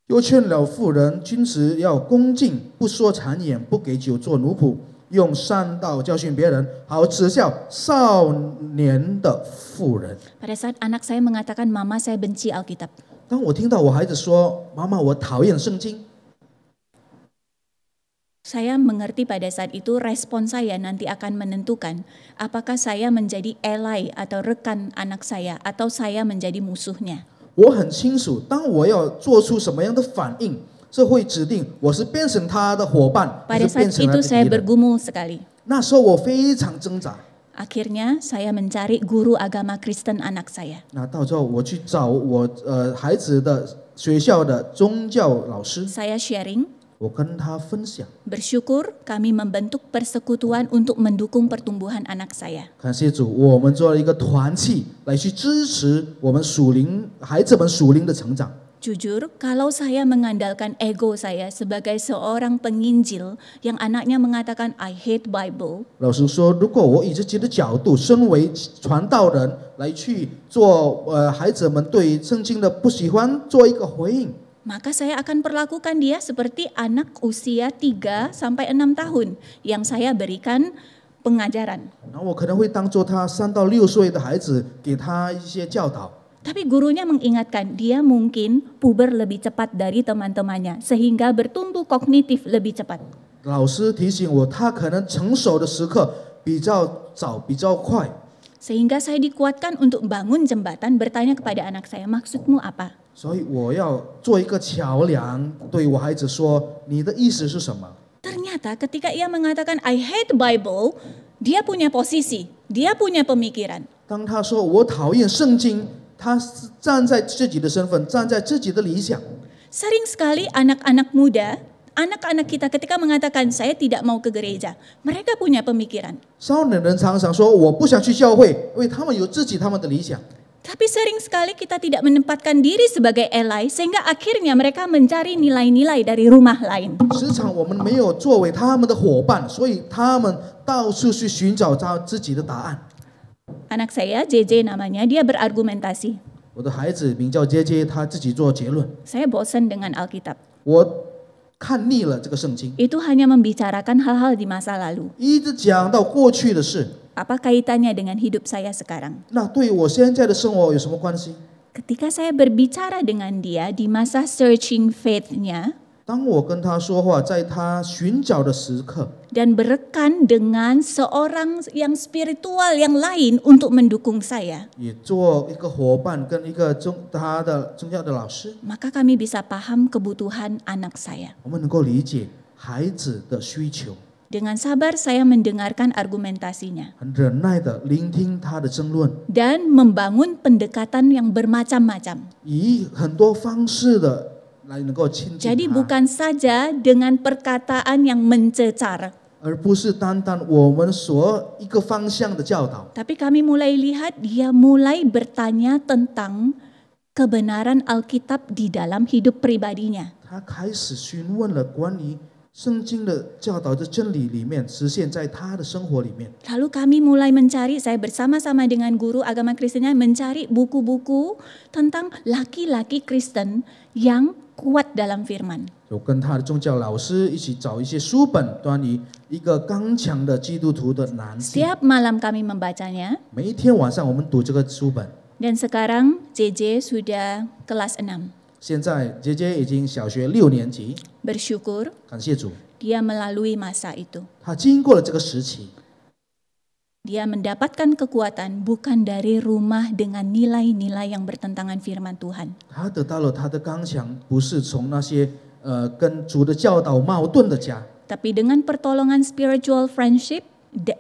又劝了妇人，君子要恭敬，不说谗言，不给酒做奴仆，用善道教训别人，好指教少年的妇人。 Pada saat anak saya mengatakan, Mama saya benci Alkitab. 当我听到我孩子说：“妈妈，我讨厌圣经。” Saya mengerti pada saat itu respon saya nanti akan menentukan apakah saya menjadi ally atau rekan anak saya atau saya menjadi musuhnya. 我很清楚，当我要做出什么样的反应，这会指定我是变成他的伙伴，还 Pada 是变 saat 成他 itu 的 saya 敌人。 bergumul sekali. 那时候我非常挣扎。 Akhirnya saya mencari guru agama Kristen anak saya. 那到最后我去找我孩子的学校的宗教老师， Saya sharing, 我跟他分享。 bersyukur kami membentuk persekutuan untuk mendukung pertumbuhan anak saya. 感谢主，我们做了一个团契来去支持我们孩子们属灵的成长。 Jujur, kalau saya mengandalkan ego saya sebagai seorang penginjil yang anaknya mengatakan I hate Bible, 老实说，如果我以自己的角度，身为传道人来去做孩子们对圣经的不喜欢做一个回应， maka saya akan perlakukan dia seperti anak usia 3 sampai 6 tahun yang saya berikan pengajaran. 然后我可能会当做他3到6岁的孩子，给他一些教导。 Tapi gurunya mengingatkan dia mungkin puber lebih cepat dari teman-temannya sehingga bertumbuh kognitif lebih cepat. 老师提醒我，他可能成熟的时刻比较早，比较快。 Sehingga saya dikuatkan untuk bangun jembatan bertanya kepada anak saya, maksudmu apa? 所以我要做一个桥梁，对我孩子说：“你的意思是什么？” Ternyata ketika ia mengatakan I hate Bible, dia punya posisi, dia punya pemikiran. 当他说我讨厌圣经，他是站在自己的身份，站在自己的理想。 Sering sekali anak-anak muda, anak-anak kita ketika mengatakan saya tidak mau ke gereja, mereka punya pemikiran. 少年人常常说我不想去教会，因为他们有他们的理想。 Tapi sering sekali kita tidak menempatkan diri sebagai ally sehingga akhirnya mereka mencari nilai-nilai dari rumah lain. 时常我们没有作为他们的伙伴，所以他们到处去寻找他自己的答案。 Anak saya, JJ namanya, dia berargumentasi. 我的孩子名叫杰杰，他自己做结论。 Saya bosan dengan Alkitab. 我看腻了这个圣经， Itu hanya membicarakan hal-hal di masa lalu. 一直讲到过去的事。 Apa kaitannya dengan hidup saya sekarang? 那对我现在的生活有什么关系？ Ketika saya berbicara dengan dia di masa searching faith-nya 当我跟他说话，在他寻找的时刻， dan berekan dengan seorang yang spiritual yang lain untuk mendukung saya, 也做一个伙伴，跟一个他的宗教的老师， maka kami bisa paham kebutuhan anak saya. 我们能够理解孩子的需求， Dengan sabar saya mendengarkan argumentasinya 很忍耐的聆听他的争论， dan membangun pendekatan yang bermacam-macam. 以很多方式的来能够亲近 Jadi 他， bukan saja dengan perkataan yang mencecar, 而不是单单我们所一个方向的教导。 tapi kami mulai lihat dia mulai bertanya tentang kebenaran Alkitab di dalam hidup pribadinya. 他开始询问了关于圣经的教导的真理里面，实现在他的生活里面。 Lalu kami mulai mencari, saya bersama-sama dengan guru agama Kristennya mencari buku-buku tentang laki-laki Kristen yang kuat dalam firman. 就跟他的宗教老师一起找一些书本，关于一个刚强的基督徒的男性。 Setiap malam kami membacanya 每一天晚上我们读这个书本。 dan sekarang JJ sudah kelas 6. 现在姐姐已经小学6年级， Bersyukur 感谢主， dia melalui masa itu. 他经过了这个时期。Dia mendapatkan kekuatan bukan dari rumah dengan nilai-nilai yang bertentangan firman Tuhan. 他得到了他的刚强，不是从那些跟主的教导矛盾的家， Tapi dengan pertolongan spiritual friendship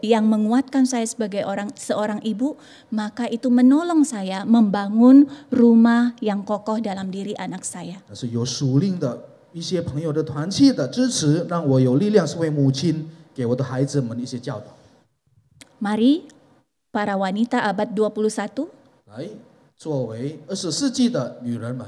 yang menguatkan saya sebagai seorang ibu, maka itu menolong saya membangun rumah yang kokoh dalam diri anak saya. 但是有属灵的一些朋友的团契的支持，让我有力量，是为母亲给我的孩子们一些教导。 Mari para wanita abad 21, 来，作为20世纪的女人们，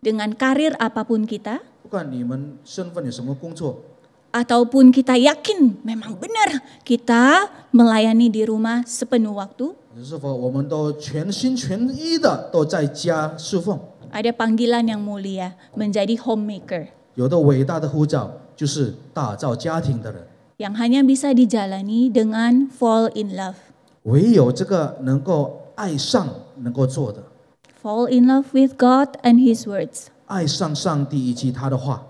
dengan karir apapun kita, 不管你们身份有什么工作， ataupun kita yakin memang benar kita melayani di rumah sepenuh waktu, 是否我们都全心全意的都在家侍奉？ ada panggilan yang mulia menjadi homemaker 有的伟大的呼召就是打造家庭的人， yang hanya bisa dijalani dengan fall in love. 唯有这个能够爱上能够做的， Fall in love with God and His words. 爱上上帝以及他的话，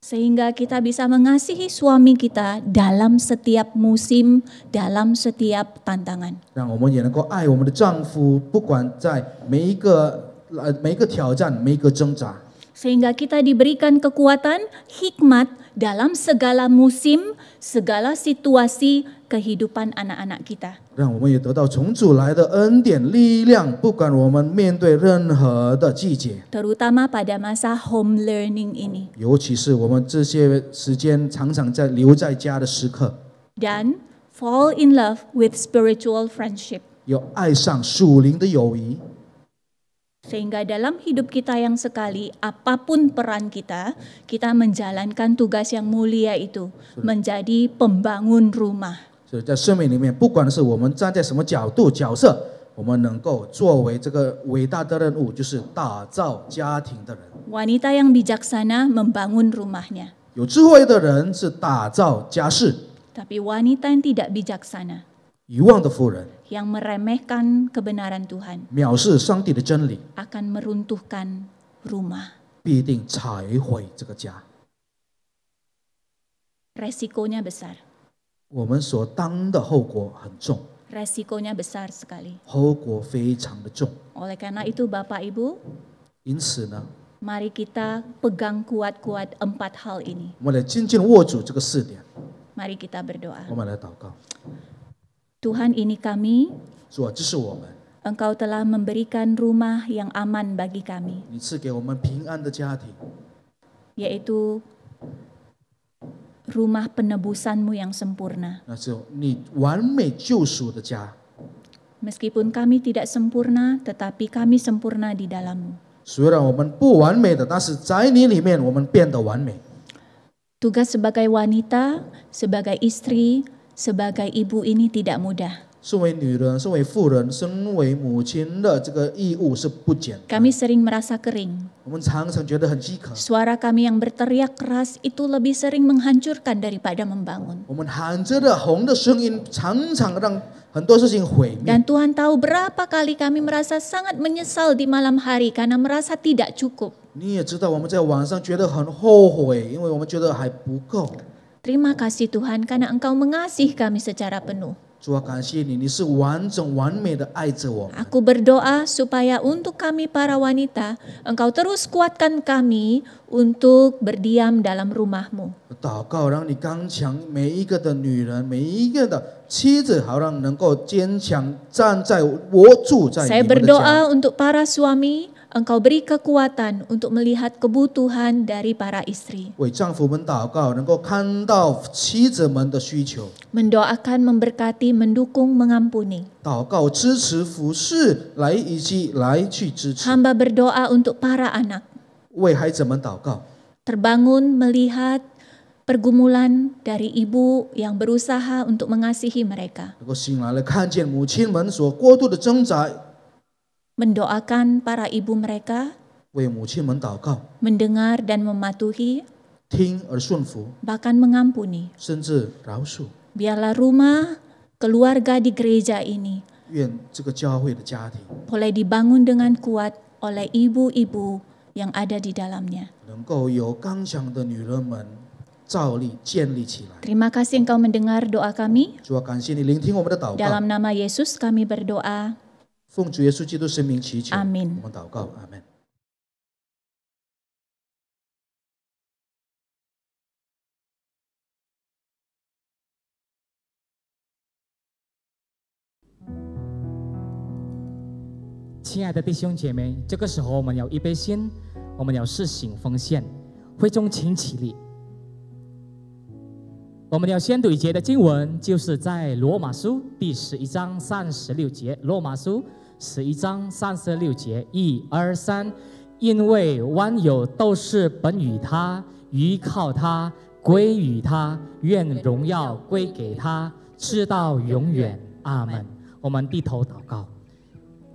Sehingga kita bisa mengasihi suami kita dalam setiap musim, dalam setiap tantangan. 让我们也能够爱我们的丈夫，不管在每一个挑战、每一个挣扎。 Sehingga kita diberikan kekuatan, hikmat dalam segala musim, segala situasi kehidupan anak-anak kita. 让我们也得到从主来的恩典力量，不管我们面对任何的季节， Terutama pada masa home learning ini. 尤其是我们这些时间常常在留在家的时刻， Dan fall in love with spiritual friendship. 有爱上属灵的友谊， Sehingga dalam hidup kita yang sekali, apapun peran kita, kita menjalankan tugas yang mulia itu, menjadi pembangun rumah. 所以在生命里面，不管是我们站在什么角度、角色，我们能够作为这个伟大的任务，就是打造家庭的人。 Wanita yang bijaksana membangun rumahnya. 有智慧的人是打造家室， Tapi wanita yang tidak bijaksana, 遗忘的妇人 yang meremehkan kebenaran Tuhan, 藐视上帝的真理， akan meruntuhkan rumah. 必定踩毁这个家。 Resikonya besar. 我们所当的后果很重， Resikonya besar sekali. 后果非常的重。 Oleh karena itu Bapak Ibu, 因此呢， mari kita pegang kuat-kuat 4 hal ini. 我们来紧紧握住这个4点， Mari kita berdoa. 我们来祷告。 Tuhan, ini kami, 主啊，这是我们， Engkau telah memberikan rumah yang aman bagi kami, 你赐给我们平安的家庭， yaitu rumah penebusan-Mu yang sempurna. 那是你完美救赎的家。 Meskipun kami tidak sempurna, tetapi kami sempurna di dalam-Mu. 虽然我们不完美的，但是在你里面我们变得完美。 Tugas sebagai wanita, sebagai istri, sebagai ibu ini tidak mudah. 身为女人，身为妇人，身为母亲的这个义务是不简单。 Kami sering merasa kering. 我们常常觉得很饥渴， Suara kami yang berteriak keras itu lebih sering menghancurkan daripada membangun. 我们喊着的红的声音，常常让很多事情毁灭。 Dan Tuhan tahu berapa kali kami merasa sangat menyesal di malam hari karena merasa tidak cukup. 你也知道，我们在晚上觉得很后悔，因为我们觉得还不够。 Terima kasih Tuhan karena Engkau mengasihi kami secara penuh. 主啊，感谢你，你是完整完美的爱着我们。 Aku berdoa supaya untuk kami para wanita, Engkau terus kuatkan kami untuk berdiam dalam rumah-Mu. 祷告，让你刚强每一个的女人，每一个的妻子，好让能够坚强站在握住在 Saya 你们的家。 berdoa untuk para suami, Engkau beri kekuatan untuk melihat kebutuhan dari para istri. 为丈夫们祷告，能够看到妻子们的需求， Mendoakan, memberkati, mendukung, mengampuni. 祷告支持服侍，以及来去支持， Hamba berdoa untuk para anak. 为孩子们祷告。 Terbangun melihat pergumulan dari ibu yang berusaha untuk mengasihi mereka. 能够醒来了，看见母亲们所过度的挣扎， Mendoakan para ibu mereka, 为母亲们祷告， mendengar dan mematuhi, 听而顺服， bahkan mengampuni. 甚至饶恕。 Biarlah rumah, keluarga di gereja ini 愿这个教会的家庭 boleh dibangun dengan kuat oleh ibu-ibu yang ada di dalamnya. 能够有刚强的女人们照立、建立起来。 Terima kasih Engkau mendengar doa kami. 主啊，感谢你聆听我们的祷告。 Dalam nama Yesus kami berdoa. 奉主耶稣基督圣名祈求， Amin. 我们祷告，阿门。 亲爱的弟兄姐妹，这个时候我们要预备心，我们要施行奉献。会众请起立。我们要先读一节的经文，就是在罗马书第11章36节。罗马书11章36节，1、2、3。因为万有都是本于他，依靠他，归于他，愿荣耀归给他，直到永远。阿门。我们低头祷告。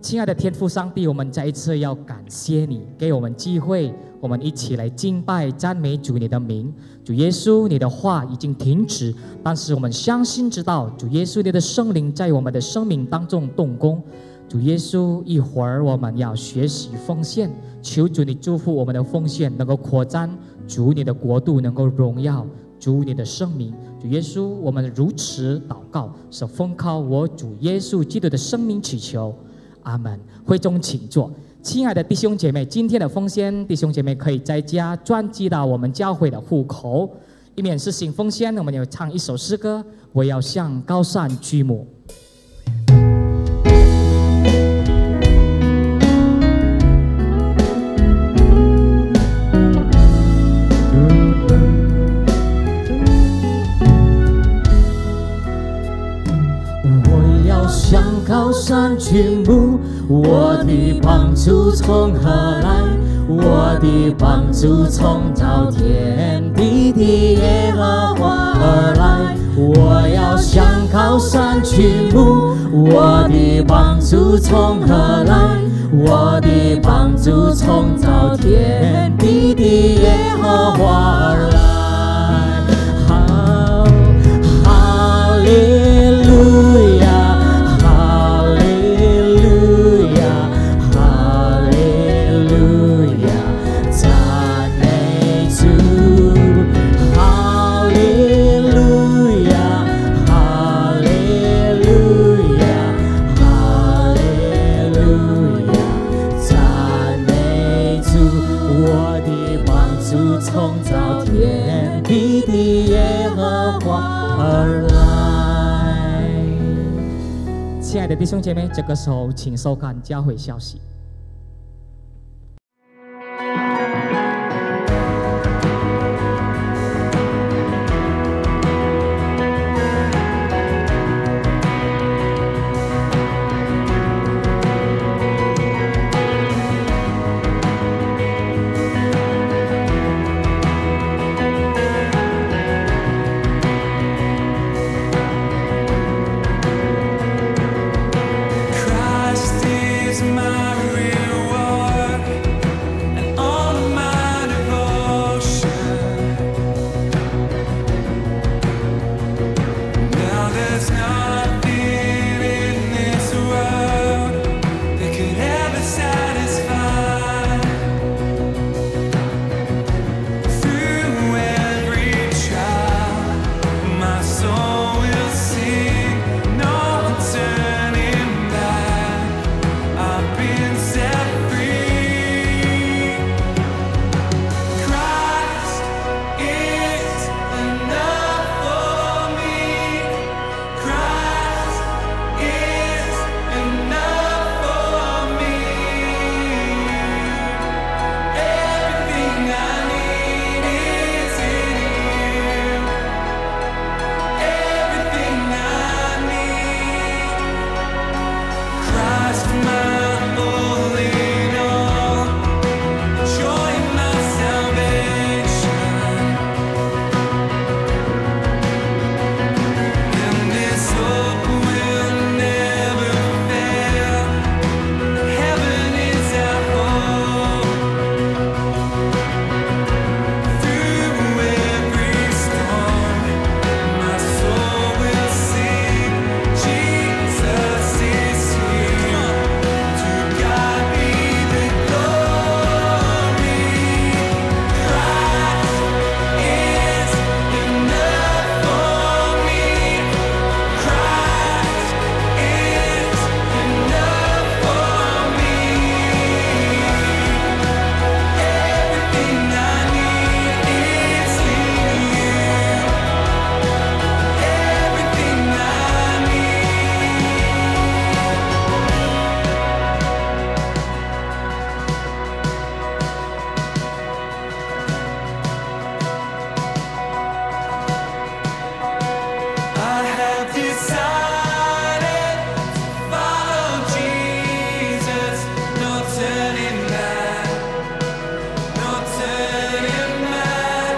亲爱的天父上帝，我们再一次要感谢你给我们机会，我们一起来敬拜赞美主你的名。主耶稣，你的话已经停止，但是我们相信知道，主耶稣你的圣灵在我们的生命当中动工。主耶稣，一会儿我们要学习奉献，求主你祝福我们的奉献能够扩展，主你的国度能够荣耀，主你的圣名。主耶稣，我们如此祷告，是奉靠我主耶稣基督的生命祈求。 阿门。会众请坐。亲爱的弟兄姐妹，今天的奉献，弟兄姐妹可以在家转寄到我们教会的户口。以免施行奉献，我们要唱一首诗歌：我要向高山举目。 向高山举目，我的帮助从何来？我的帮助从造天地的耶和华而来。我要向高山举目，我的帮助从何来？我的帮助从造天地的耶和华而来。哈利路亚。 从造天地的耶和华而来。亲爱的弟兄姐妹，这个时候请收看教会消息。 Christ is my turning back, no turning back.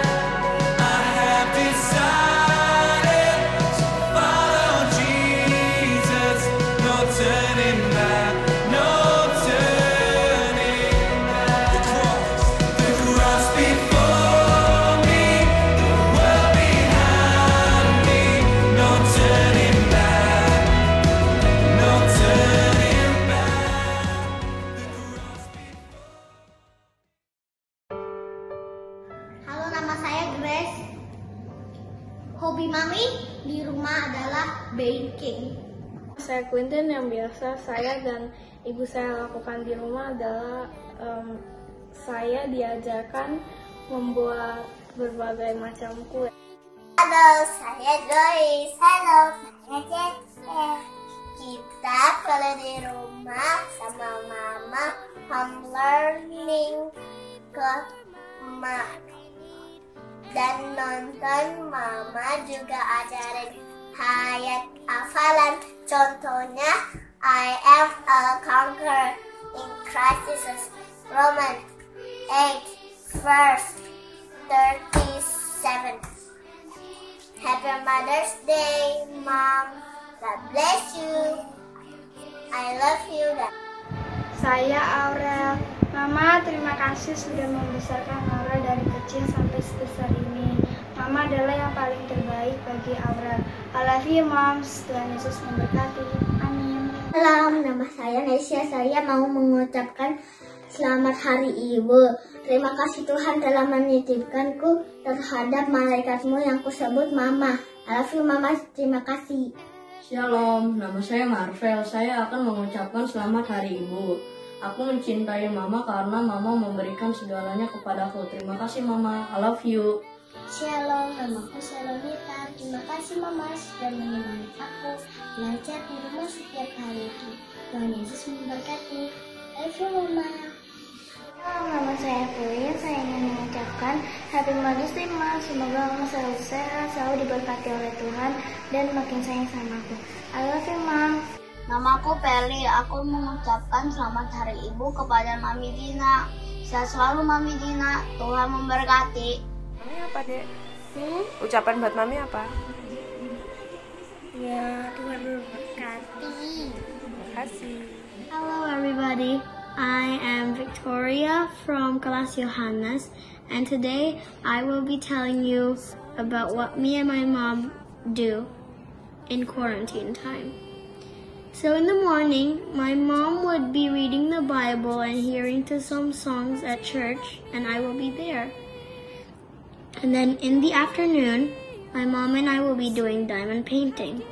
I have decided to follow Jesus, no turning back, no turning back. The cross before me, the world behind me, no turning back, no turning back. Halo, nama saya Grace. Hobi Mami di rumah adalah baking. Saya Quintin, yang biasa saya dan ibu saya lakukan di rumah adalah saya diajarkan membuat berbagai macam kue. Halo, saya Joyce. Halo, saya Jesse. Kita kalau di rumah sama mama home learning ke dan nonton mama juga ajarin ayat hafalan. Contohnya, I am a conqueror in Christ Jesus. Romans 8 verse 37. Happy Mother's Day, Mom. God bless you. I love you. Saya Aurel. Mama, terima kasih sudah membesarkan Aurel dari kecil sampai sebesar ini. Mama adalah yang paling terbaik bagi Aurel. I love you, Moms. Tuhan Yesus memberkati. Amin. Halo, nama saya Nesya. Saya mau mengucapkan selamat Hari Ibu. Terima kasih Tuhan telah menitipkanku terhadap malaikatmu yang kusebut Mama. I love you, Mama. Terima kasih. Shalom, nama saya Marvel. Saya akan mengucapkan selamat Hari Ibu. Aku mencintai Mama karena Mama memberikan segalanya kepadaku. Terima kasih Mama, I love you. Shalom, namaku Salonita. Terima kasih Mama sudah menemani aku belajar di rumah setiap hari. Tuhan Yesus memberkati. Love you, Mama. Halo, nama saya Pulin. Saya ingin mengucapkan Happy Mother's Day, Ma. Semoga Mama selalu sehat, selalu diberkati oleh Tuhan, dan makin sayang sama aku. I love you, Ma. Namaku Peli. Aku mengucapkan selamat Hari Ibu kepada Mami Dina. Sehat selalu, Mami Dina. Tuhan memberkati. Mami apa, Dek? Ucapan buat Mami apa? Ya, Tuhan memberkati. Terima kasih. Hello everybody, I am Victoria from kelas Yohanes, and today I will be telling you about what me and my mom do in quarantine time. So in the morning, my mom would be reading the Bible and hearing to some songs at church, and I will be there. And then in the afternoon, my mom and I will be doing diamond painting.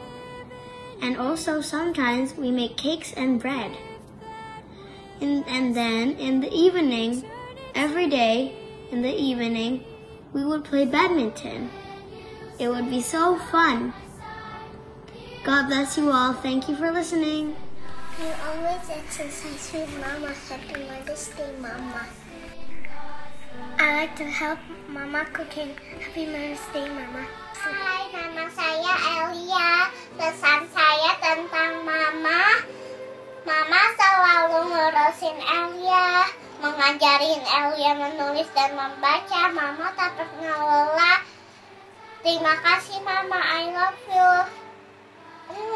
And also sometimes we make cakes and bread. And then in the evening, every day in the evening, we would play badminton. It would be so fun. God bless you all. Thank you for listening. I always exercise with Mama. Happy Mother's Day, Mama. I like to help Mama cooking. Happy Mother's Day, Mama. Hai, nama saya Elia. Pesan saya tentang Mama. Mama selalu ngurusin Elia, mengajarin Elia menulis dan membaca. Mama tak pernah lelah. Terima kasih, Mama. I love you.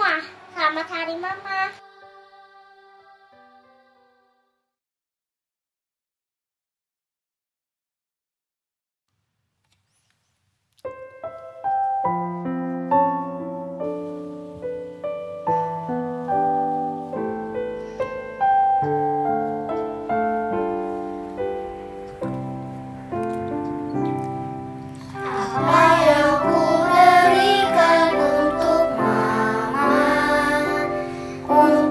Wah, selamat hari Mama. Apa yang ku berikan untuk Mama, untuk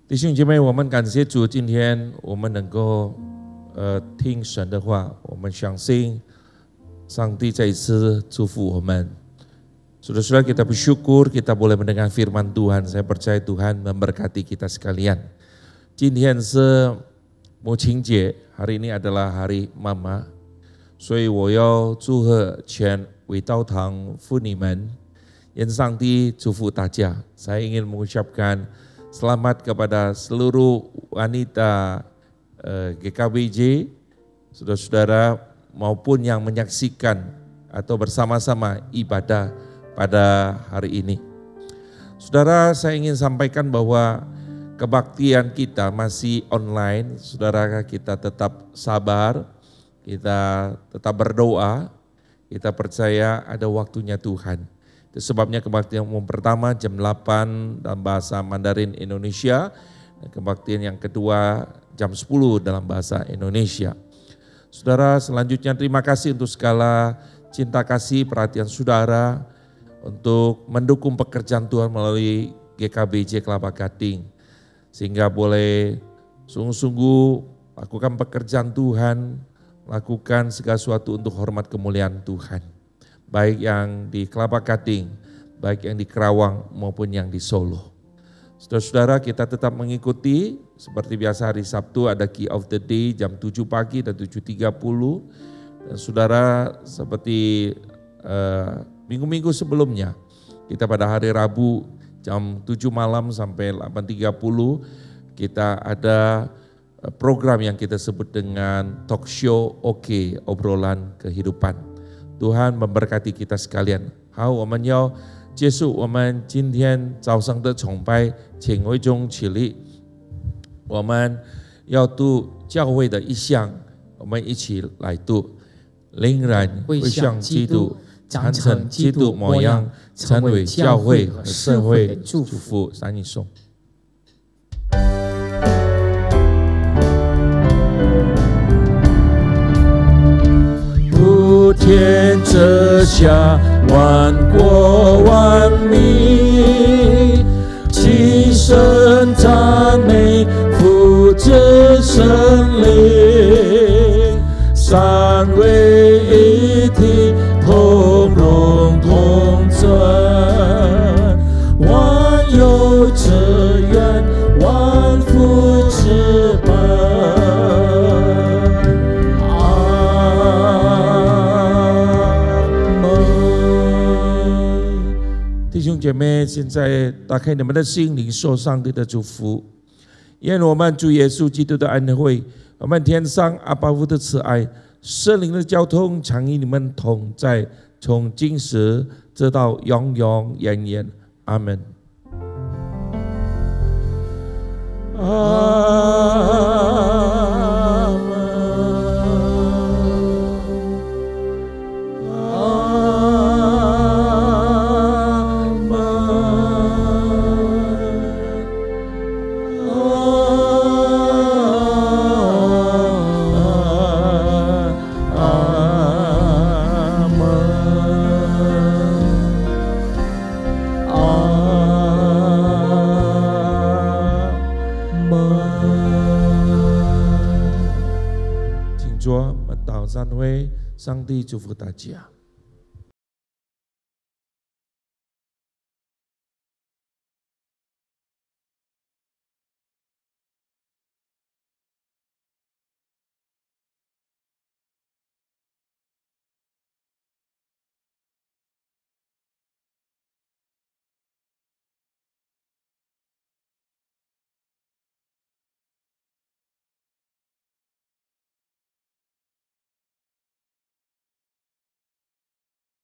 弟兄姐妹，我们感谢主，今天我们能够听神的话，我们相信上帝再一次祝福我们。Saudara-saudara, kita bersyukur kita boleh mendengar firman Tuhan. Saya percaya Tuhan memberkati kita sekalian. 今天是母亲节， hari ini adalah hari Mama， 所以我要祝贺全伟道堂妇女们，愿上帝祝福大家。 Saya ingin mengucapkan selamat kepada seluruh wanita GKBJ, saudara-saudara maupun yang menyaksikan atau bersama-sama ibadah pada hari ini. Saudara, saya ingin sampaikan bahwa kebaktian kita masih online. Saudara, kita tetap sabar, kita tetap berdoa, kita percaya ada waktunya Tuhan. Itu sebabnya kebaktian umum pertama jam 8 dalam bahasa Mandarin Indonesia, dan kebaktian yang kedua jam 10 dalam bahasa Indonesia. Saudara, selanjutnya terima kasih untuk segala cinta kasih, perhatian saudara untuk mendukung pekerjaan Tuhan melalui GKBJ Kelapa Gading. Sehingga boleh sungguh-sungguh lakukan pekerjaan Tuhan, lakukan segala sesuatu untuk hormat kemuliaan Tuhan. Baik yang di Kelapa Gading, baik yang di Kerawang maupun yang di Solo. Saudara-saudara, kita tetap mengikuti seperti biasa hari Sabtu ada Key of the Day jam 7 pagi dan 7.30. Dan saudara, seperti minggu-minggu sebelumnya, kita pada hari Rabu jam 7 malam sampai 8.30 kita ada program yang kita sebut dengan talk show OK, obrolan kehidupan. Tuhan memberkati kita sekalian. 好，我们要结束我们今天早上的崇拜，请会众起立。我们要读教会的意向，我们一起来读。仍然会向基督长成基督模样，成为教会和社会的祝福。三一颂。普天之下，万国万民，齐声赞美父子圣灵，三位一体，同荣同尊，万有之源，万福之本。弟兄姐妹，现在打开你们的心灵，受上帝的祝福。愿我们主耶稣基督的恩惠，我们天上阿爸父的慈爱，圣灵的交通常与你们同在，从今时直到永永远远。阿门。上帝祝福大家。